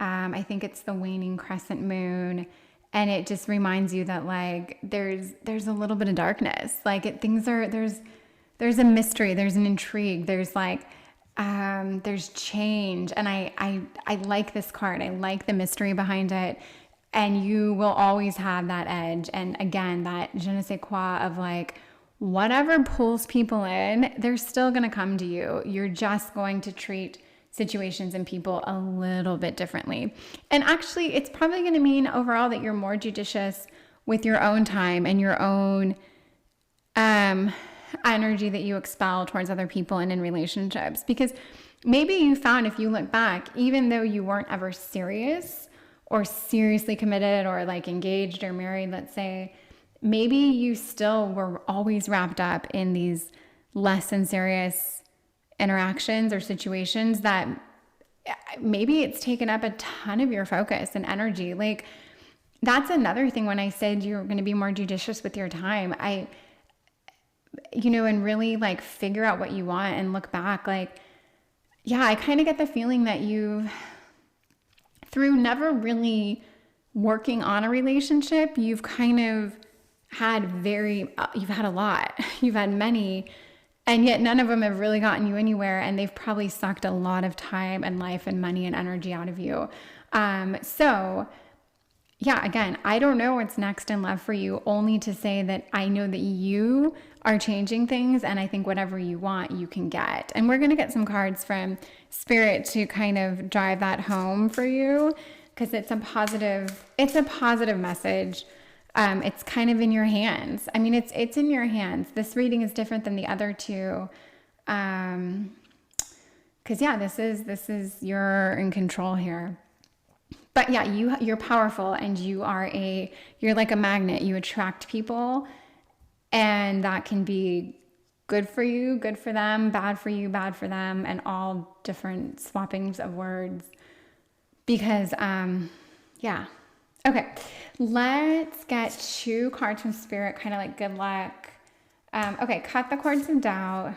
I think it's the waning crescent moon. And it just reminds you that like, there's a little bit of darkness. Like there's a mystery, there's an intrigue, there's like, there's change. And I like this card. I like the mystery behind it. And you will always have that edge. And again, that je ne sais quoi of like, whatever pulls people in, they're still going to come to you. You're just going to treat situations and people a little bit differently. And actually, it's probably going to mean overall that you're more judicious with your own time and your own energy that you expel towards other people and in relationships. Because maybe you found, if you look back, even though you weren't ever serious or seriously committed or like engaged or married, let's say, maybe you still were always wrapped up in these less than serious interactions or situations that maybe it's taken up a ton of your focus and energy. Like, that's another thing when I said you're going to be more judicious with your time. And really like figure out what you want and look back. Like, yeah, I kind of get the feeling that through never really working on a relationship, you've kind of had you've had a lot, you've had many, and yet none of them have really gotten you anywhere. And they've probably sucked a lot of time and life and money and energy out of you. So yeah, again, I don't know what's next in love for you, only to say that I know that you are changing things, and I think whatever you want, you can get. And we're going to get some cards from Spirit to kind of drive that home for you, because it's a positive message. It's kind of in your hands. I mean, it's in your hands. This reading is different than the other two. Because yeah, this is you're in control here. But yeah, you're powerful, and you're like a magnet. You attract people, and that can be good for you, good for them, bad for you, bad for them, and all different swappings of words. Because, yeah. Okay, let's get 2 cards from Spirit, kind of like good luck. Okay, cut the cords of doubt,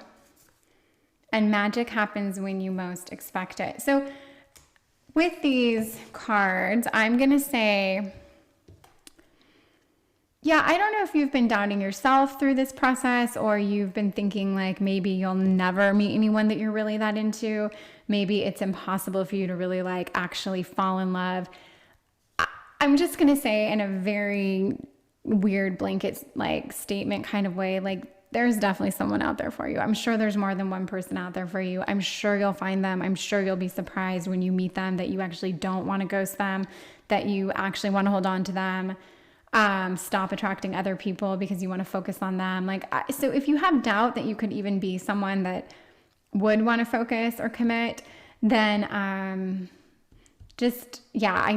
and magic happens when you most expect it. So with these cards, I'm going to say, yeah, I don't know if you've been doubting yourself through this process, or you've been thinking like maybe you'll never meet anyone that you're really that into. Maybe it's impossible for you to really like actually fall in love. I'm just going to say in a very weird blanket like statement kind of way, like there's definitely someone out there for you. I'm sure there's more than one person out there for you. I'm sure you'll find them. I'm sure you'll be surprised when you meet them that you actually don't want to ghost them, that you actually want to hold on to them. Stop attracting other people because you want to focus on them. So if you have doubt that you could even be someone that would want to focus or commit, then I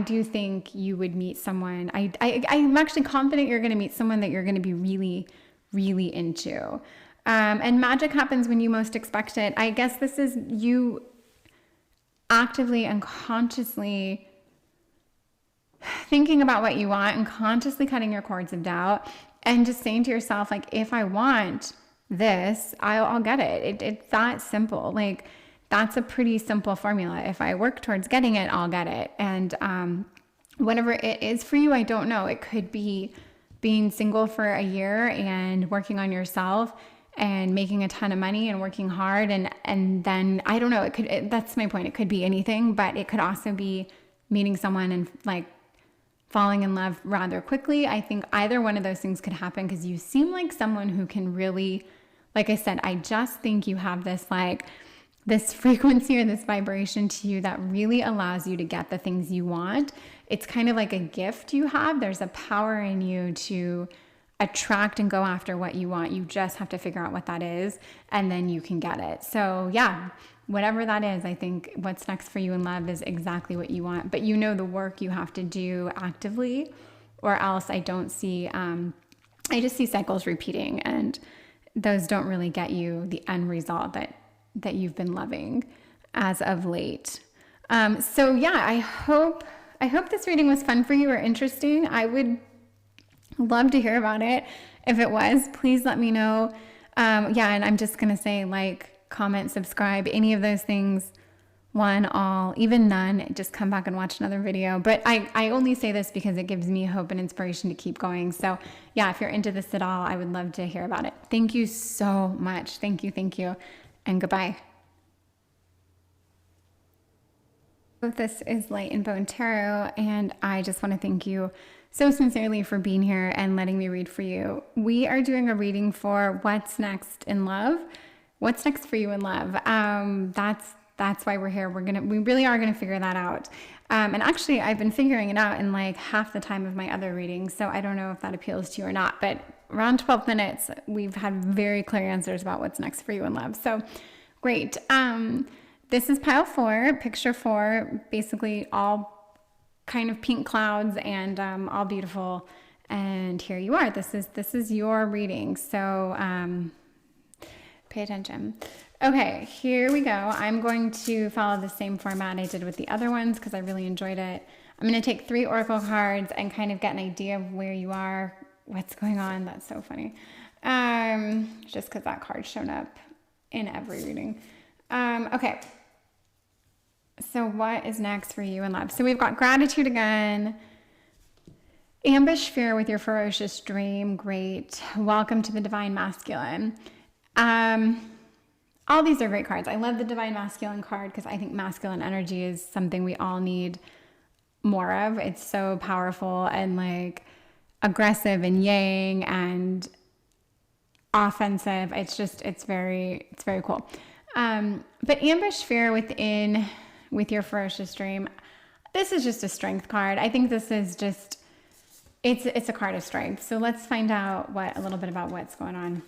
do think you would meet someone. I'm actually confident you're going to meet someone that you're going to be really, really into. And magic happens when you most expect it. I guess this is you actively and consciously thinking about what you want and consciously cutting your cords of doubt and just saying to yourself, like, if I want this, I'll get it. It's that simple. Like, that's a pretty simple formula. If I work towards getting it, I'll get it. And whatever it is for you, I don't know. It could be being single for a year and working on yourself and making a ton of money and working hard. And then, I don't know, that's my point. It could be anything, but it could also be meeting someone and like falling in love rather quickly. I think either one of those things could happen because you seem like someone who can really, like I said, I just think you have this frequency or this vibration to you that really allows you to get the things you want. It's kind of like a gift you have. There's a power in you to attract and go after what you want. You just have to figure out what that is, and then you can get it. So yeah, whatever that is, I think what's next for you in love is exactly what you want. But you know the work you have to do actively, or else I don't see, I just see cycles repeating, and those don't really get you the end result that you've been loving as of late. So yeah, I hope this reading was fun for you or interesting. I would love to hear about it. If it was, please let me know. Yeah, and I'm just going to say like, comment, subscribe, any of those things, one, all, even none, just come back and watch another video. But I only say this because it gives me hope and inspiration to keep going. So yeah, if you're into this at all, I would love to hear about it. Thank you so much. Thank you. And goodbye. This is Light and Bone Tarot, and I just want to thank you so sincerely for being here and letting me read for you. We are doing a reading for what's next in love. What's next for you in love? That's why we're here. We really are gonna figure that out. And actually, I've been figuring it out in like half the time of my other readings, so I don't know if that appeals to you or not. But around 12 minutes, we've had very clear answers about what's next for you in love. So great. This is pile 4, picture 4, basically all kind of pink clouds and all beautiful. And here you are. This is your reading. So Pay attention. Okay, here we go. I'm going to follow the same format I did with the other ones because I really enjoyed it. I'm going to take 3 oracle cards and kind of get an idea of where you are, what's going on. That's so funny. Just because that card's shown up in every reading. Okay. So what is next for you in love? So we've got gratitude again. Ambush fear with your ferocious dream. Great. Welcome to the divine masculine. All these are great cards. I love the divine masculine card because I think masculine energy is something we all need more of. It's so powerful and like aggressive and yang and offensive. It's very cool. But ambush fear with your ferocious dream. This is just a strength card. I think this is just, it's a card of strength. So let's find out a little bit about what's going on.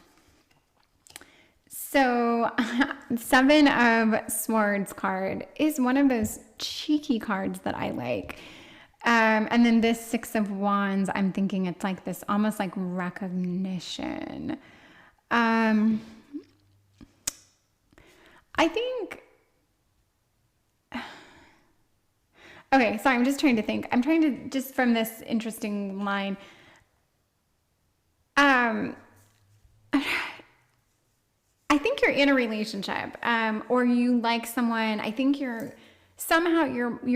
So 7 of Swords card is one of those cheeky cards that I like. And then this 6 of Wands, I'm thinking it's like this almost like recognition. I think, okay, sorry, I'm just trying to think. I'm trying to, just from this interesting line, I think you're in a relationship, or you like someone. I think you're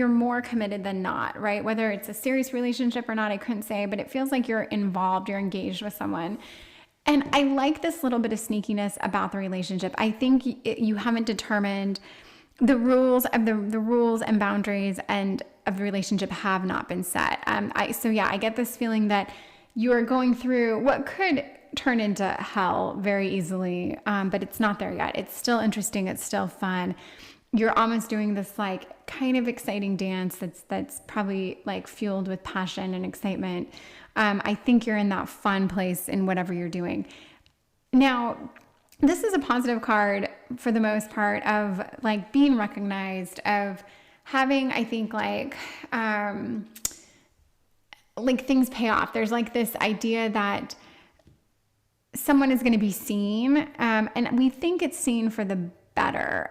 more committed than not, right? Whether it's a serious relationship or not, I couldn't say, but it feels like you're involved, you're engaged with someone. And I like this little bit of sneakiness about the relationship. I think you haven't determined the rules and boundaries and of the relationship have not been set. I get this feeling that you are going through what could turn into hell very easily, but it's not there yet. It's still interesting. It's still fun. You're almost doing this like kind of exciting dance that's probably like fueled with passion and excitement. I think you're in that fun place in whatever you're doing. Now, this is a positive card for the most part of like being recognized, of having, I think like things pay off. There's like this idea that someone is going to be seen, and we think it's seen for the better.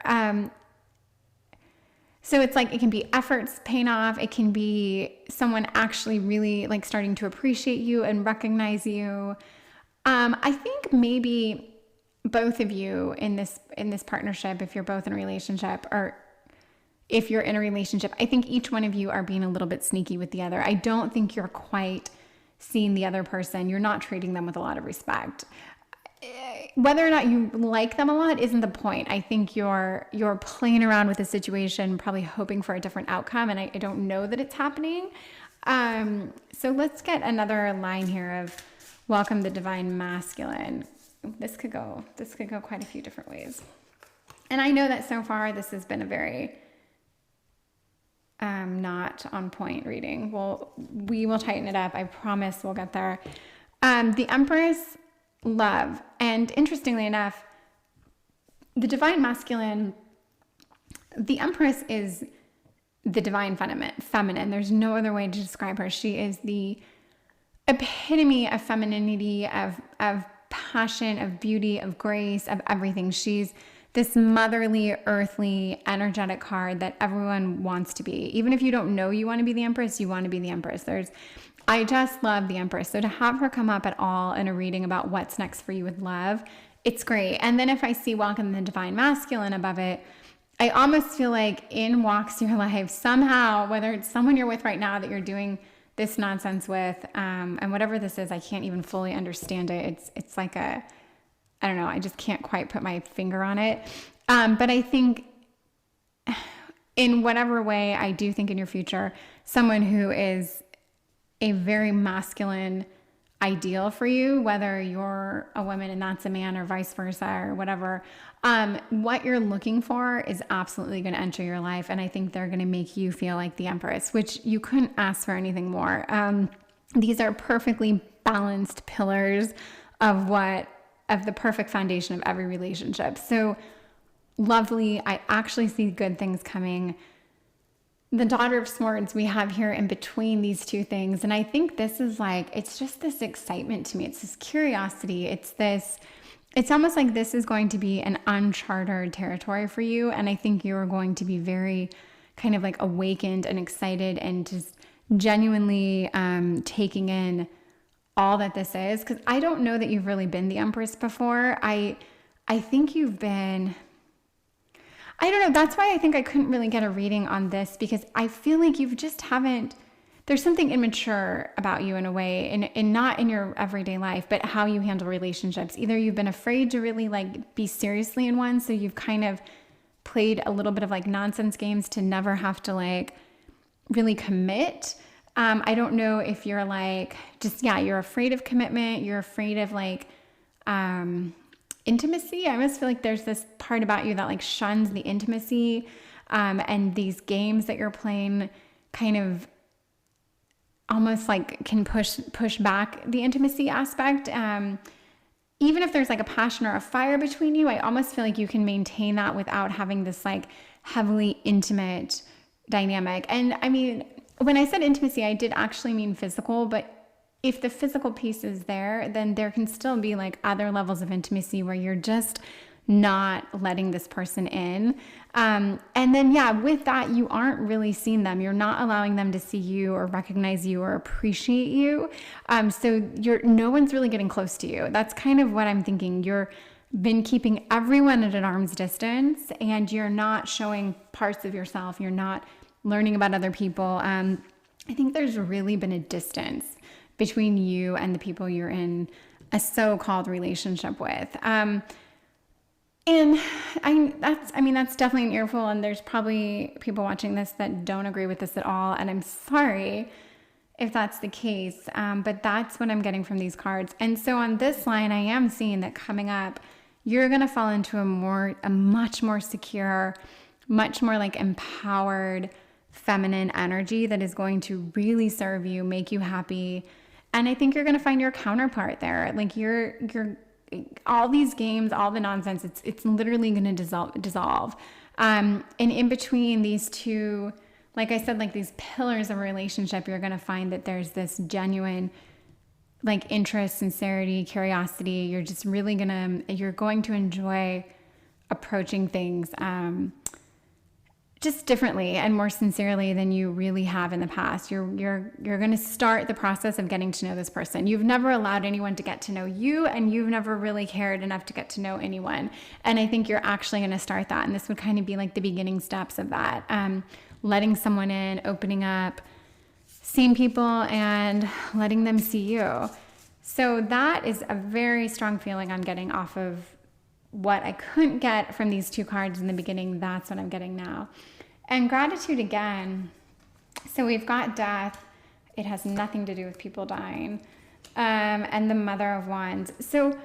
So it's like, it can be efforts paying off. It can be someone actually really like starting to appreciate you and recognize you. I think maybe both of you in this partnership, if you're both in a relationship, or if you're in a relationship, I think each one of you are being a little bit sneaky with the other. I don't think you're quite seeing the other person. You're not treating them with a lot of respect. Whether or not you like them a lot isn't the point. I think you're playing around with the situation, probably hoping for a different outcome, and I don't know that it's happening. So let's get another line here of welcome the divine masculine. This could go quite a few different ways. And I know that so far this has been a very not on point reading. We will tighten it up. I promise we'll get there. The Empress, love. And interestingly enough, the divine masculine, the Empress is the divine feminine. There's no other way to describe her. She is the epitome of femininity, of passion, of beauty, of grace, of everything. She's this motherly, earthly, energetic card that everyone wants to be. Even if you don't know you want to be the Empress, you want to be the Empress. I just love the Empress. So to have her come up at all in a reading about what's next for you with love, it's great. And then if I see welcome the divine masculine above it, I almost feel like in walks your life somehow, whether it's someone you're with right now that you're doing this nonsense with, and whatever this is, I can't even fully understand it. It's like I don't know, I just can't quite put my finger on it. But I think in whatever way, I do think in your future, someone who is a very masculine ideal for you, whether you're a woman and that's a man or vice versa or whatever, what you're looking for is absolutely going to enter your life. And I think they're going to make you feel like the Empress, which you couldn't ask for anything more. These are perfectly balanced pillars of the perfect foundation of every relationship. So lovely. I actually see good things coming. The Daughter of Swords we have here in between these two things. And I think this is like, it's just this excitement to me. It's this curiosity. It's this it's almost like this is going to be an uncharted territory for you. And I think you're going to be very kind of like awakened and excited and just genuinely taking in all that this is. Because I don't know that you've really been the Empress before. I think you've been, I don't know. That's why I think I couldn't really get a reading on this, because I feel like you've just haven't, there's something immature about you in a way, and not in your everyday life, but how you handle relationships. Either you've been afraid to really like be seriously in one, so you've kind of played a little bit of like nonsense games to never have to like really commit. I don't know if you're like, just, yeah, you're afraid of commitment. You're afraid of like, intimacy. I almost feel like there's this part about you that like shuns the intimacy. And these games that you're playing kind of almost like can push back the intimacy aspect. Even if there's like a passion or a fire between you, I almost feel like you can maintain that without having this like heavily intimate dynamic. And I mean, when I said intimacy, I did actually mean physical, but if the physical piece is there, then there can still be like other levels of intimacy where you're just not letting this person in. And then, yeah, with that, you aren't really seeing them. You're not allowing them to see you or recognize you or appreciate you. So no one's really getting close to you. That's kind of what I'm thinking. You're been keeping everyone at an arm's distance, and you're not showing parts of yourself. You're not learning about other people. I think there's really been a distance between you and the people you're in a so-called relationship with. And that's definitely an earful, and there's probably people watching this that don't agree with this at all, and I'm sorry if that's the case, but that's what I'm getting from these cards. And so on this line, I am seeing that coming up, you're going to fall into a much more secure, much more like empowered, feminine energy that is going to really serve you, make you happy. And I think you're going to find your counterpart there. Like you're all these games, all the nonsense, it's literally going to dissolve. And in between these two, like I said, like these pillars of a relationship, you're going to find that there's this genuine like interest, sincerity, curiosity. You're just really you're going to enjoy approaching things just differently and more sincerely than you really have in the past. You're going to start the process of getting to know this person. You've never allowed anyone to get to know you, and you've never really cared enough to get to know anyone. And I think you're actually going to start that. And this would kind of be like the beginning steps of that. Letting someone in, opening up, seeing people, and letting them see you. So that is a very strong feeling I'm getting off of what I couldn't get from these two cards in the beginning. That's what I'm getting now. And gratitude again. So we've got death. It has nothing to do with people dying. And the Mother of Wands. So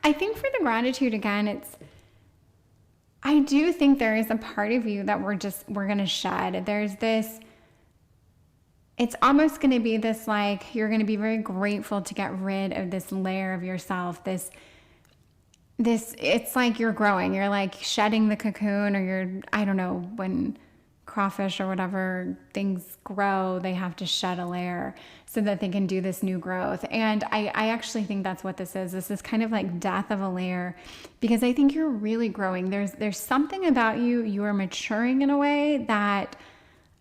I think for the gratitude again, I do think there is a part of you that we're going to shed. There's this, it's almost going to be this, like, you're going to be very grateful to get rid of this layer of yourself, this, it's like you're growing, you're like shedding the cocoon, or I don't know, when crawfish or whatever things grow, they have to shed a layer so that they can do this new growth. And I actually think that's what this is. This is kind of like death of a layer, because I think you're really growing. There's something about you. You are maturing in a way that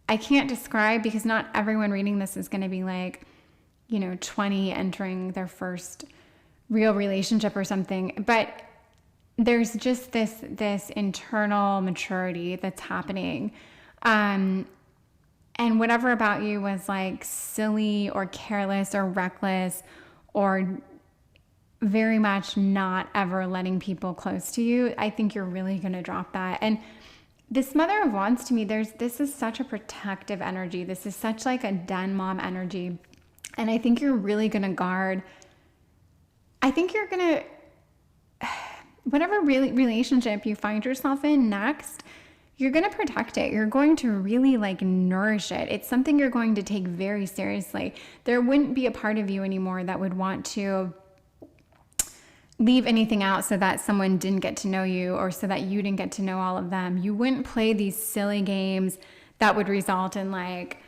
I can't describe, because not everyone reading this is going to be like, 20 entering their first real relationship or something. But there's just this internal maturity that's happening. And whatever about you was like silly or careless or reckless or very much not ever letting people close to you, I think you're really going to drop that. And this Mother of Wands, to me, this is such a protective energy. This is such like a den mom energy. And I think you're really going to guard. I think you're going to, whatever relationship you find yourself in next, you're going to protect it. You're going to really like nourish it. It's something you're going to take very seriously. There wouldn't be a part of you anymore that would want to leave anything out so that someone didn't get to know you, or so that you didn't get to know all of them. You wouldn't play these silly games that would result in like,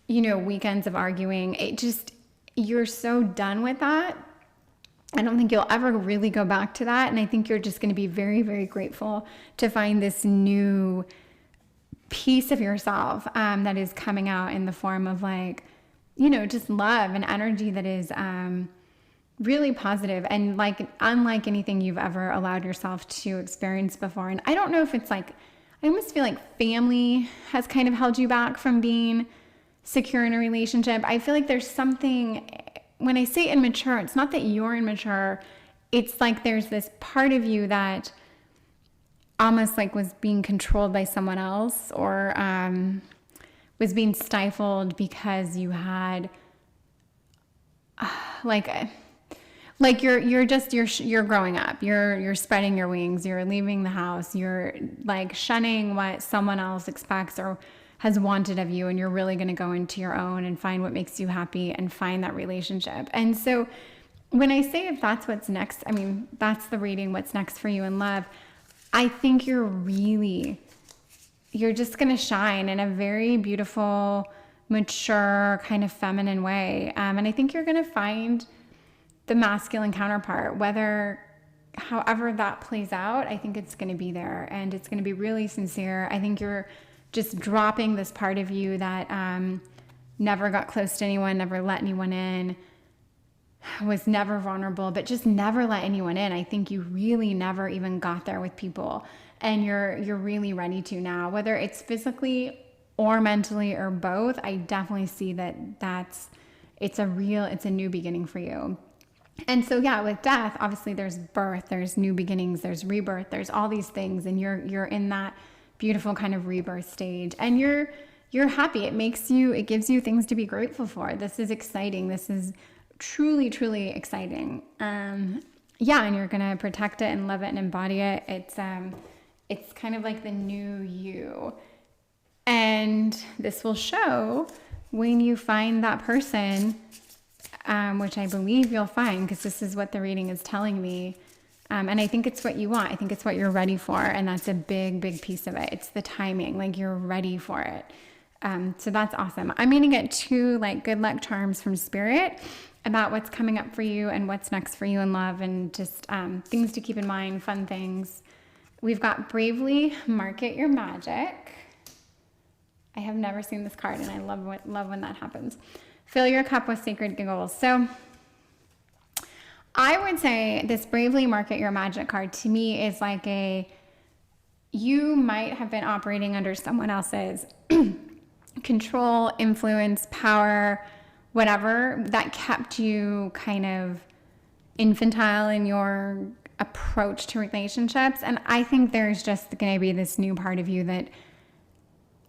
weekends of arguing. You're so done with that. I don't think you'll ever really go back to that. And I think you're just going to be very, very grateful to find this new piece of yourself that is coming out in the form of like, you know, just love and energy that is really positive and like unlike anything you've ever allowed yourself to experience before. And I don't know if it's like, I almost feel like family has kind of held you back from being secure in a relationship. I feel like there's something, when I say immature, it's not that you're immature. It's like there's this part of you that almost like was being controlled by someone else, or was being stifled because you had you're growing up, you're spreading your wings, you're leaving the house, you're like shunning what someone else expects or has wanted of you, and you're really going to go into your own and find what makes you happy and find that relationship. And so when I say if that's what's next, I mean, that's the reading, what's next for you in love. I think you're just going to shine in a very beautiful, mature, kind of feminine way. And I think you're going to find the masculine counterpart, however that plays out. I think it's going to be there, and it's going to be really sincere. I think you're just dropping this part of you that never got close to anyone, never let anyone in, was never vulnerable, but just never let anyone in. I think you really never even got there with people, and you're really ready to now, whether it's physically or mentally or both. I definitely see that it's a new beginning for you. And so yeah, with death, obviously there's birth, there's new beginnings, there's rebirth, there's all these things, and you're in that beautiful kind of rebirth stage, and you're happy. It gives you things to be grateful for. This is exciting. This is truly, truly exciting. And you're gonna protect it and love it and embody it. It's kind of like the new you, and this will show when you find that person, which I believe you'll find, because this is what the reading is telling me. And I think it's what you want. I think it's what you're ready for. And that's a big, big piece of it. It's the timing, like you're ready for it. So that's awesome. I'm going to get 2 like good luck charms from Spirit about what's coming up for you and what's next for you in love, and just things to keep in mind, fun things. We've got Bravely Market Your Magic. I have never seen this card, and I love when that happens. Fill your cup with sacred giggles. So I would say this Bravely Market Your Magic card to me is like you might have been operating under someone else's control, influence, power, whatever, that kept you kind of infantile in your approach to relationships. And I think there's just going to be this new part of you that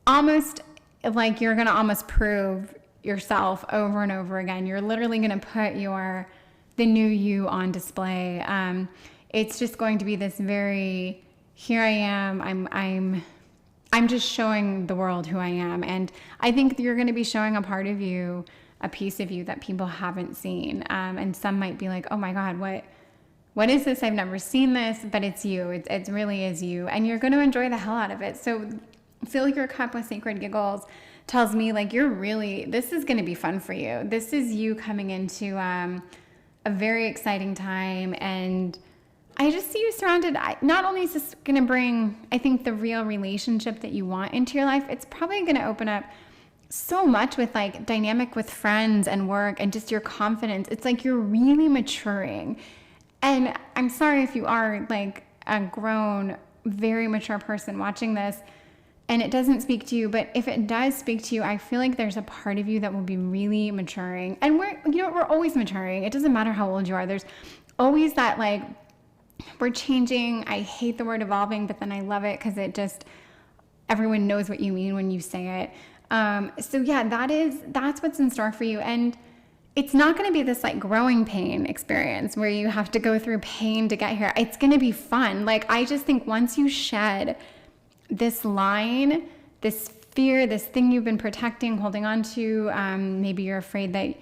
almost like you're going to almost prove yourself over and over again. You're literally going to put the new you on display. It's just going to be this very, here I am, I'm just showing the world who I am. And I think you're going to be showing a part of you, a piece of you that people haven't seen. And some might be like, oh my God, what is this? I've never seen this, but it's you. It really is you. And you're going to enjoy the hell out of it. So fill your cup with sacred giggles tells me like this is going to be fun for you. This is you coming into a very exciting time, and I just see you surrounded. Not only is this going to bring, I think, the real relationship that you want into your life, it's probably going to open up so much with like dynamic with friends and work and just your confidence. It's like you're really maturing. And I'm sorry if you are like a grown, very mature person watching this and it doesn't speak to you, but if it does speak to you, I feel like there's a part of you that will be really maturing. And we're always maturing. It doesn't matter how old you are. There's always that like, we're changing. I hate the word evolving, but then I love it because everyone knows what you mean when you say it. So yeah, that's what's in store for you. And it's not going to be this like growing pain experience where you have to go through pain to get here. It's going to be fun. Like, I just think once you shed this line, this fear, this thing you've been protecting, holding on to, maybe you're afraid that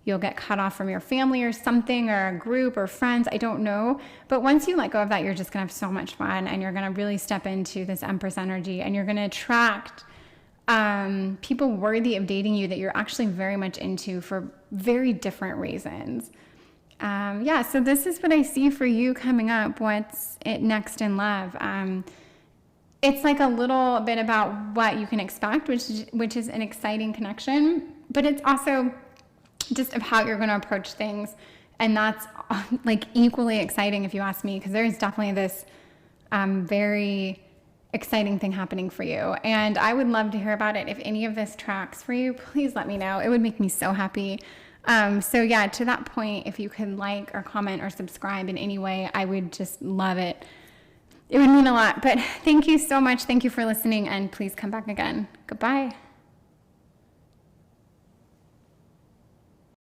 you'll get cut off from your family or something, or a group or friends, I don't know. But once you let go of that, you're just gonna have so much fun, and you're gonna really step into this Empress energy, and you're gonna attract people worthy of dating you that you're actually very much into for very different reasons. Yeah, so this is what I see for you coming up. What's it next in love? It's like a little bit about what you can expect, which is an exciting connection, but it's also just of how you're going to approach things. And that's like equally exciting if you ask me, because there's definitely this very exciting thing happening for you. And I would love to hear about it. If any of this tracks for you, please let me know. It would make me so happy. So yeah, to that point, if you could like or comment or subscribe in any way, I would just love it. It would mean a lot. But thank you so much. Thank you for listening, and please come back again. Goodbye.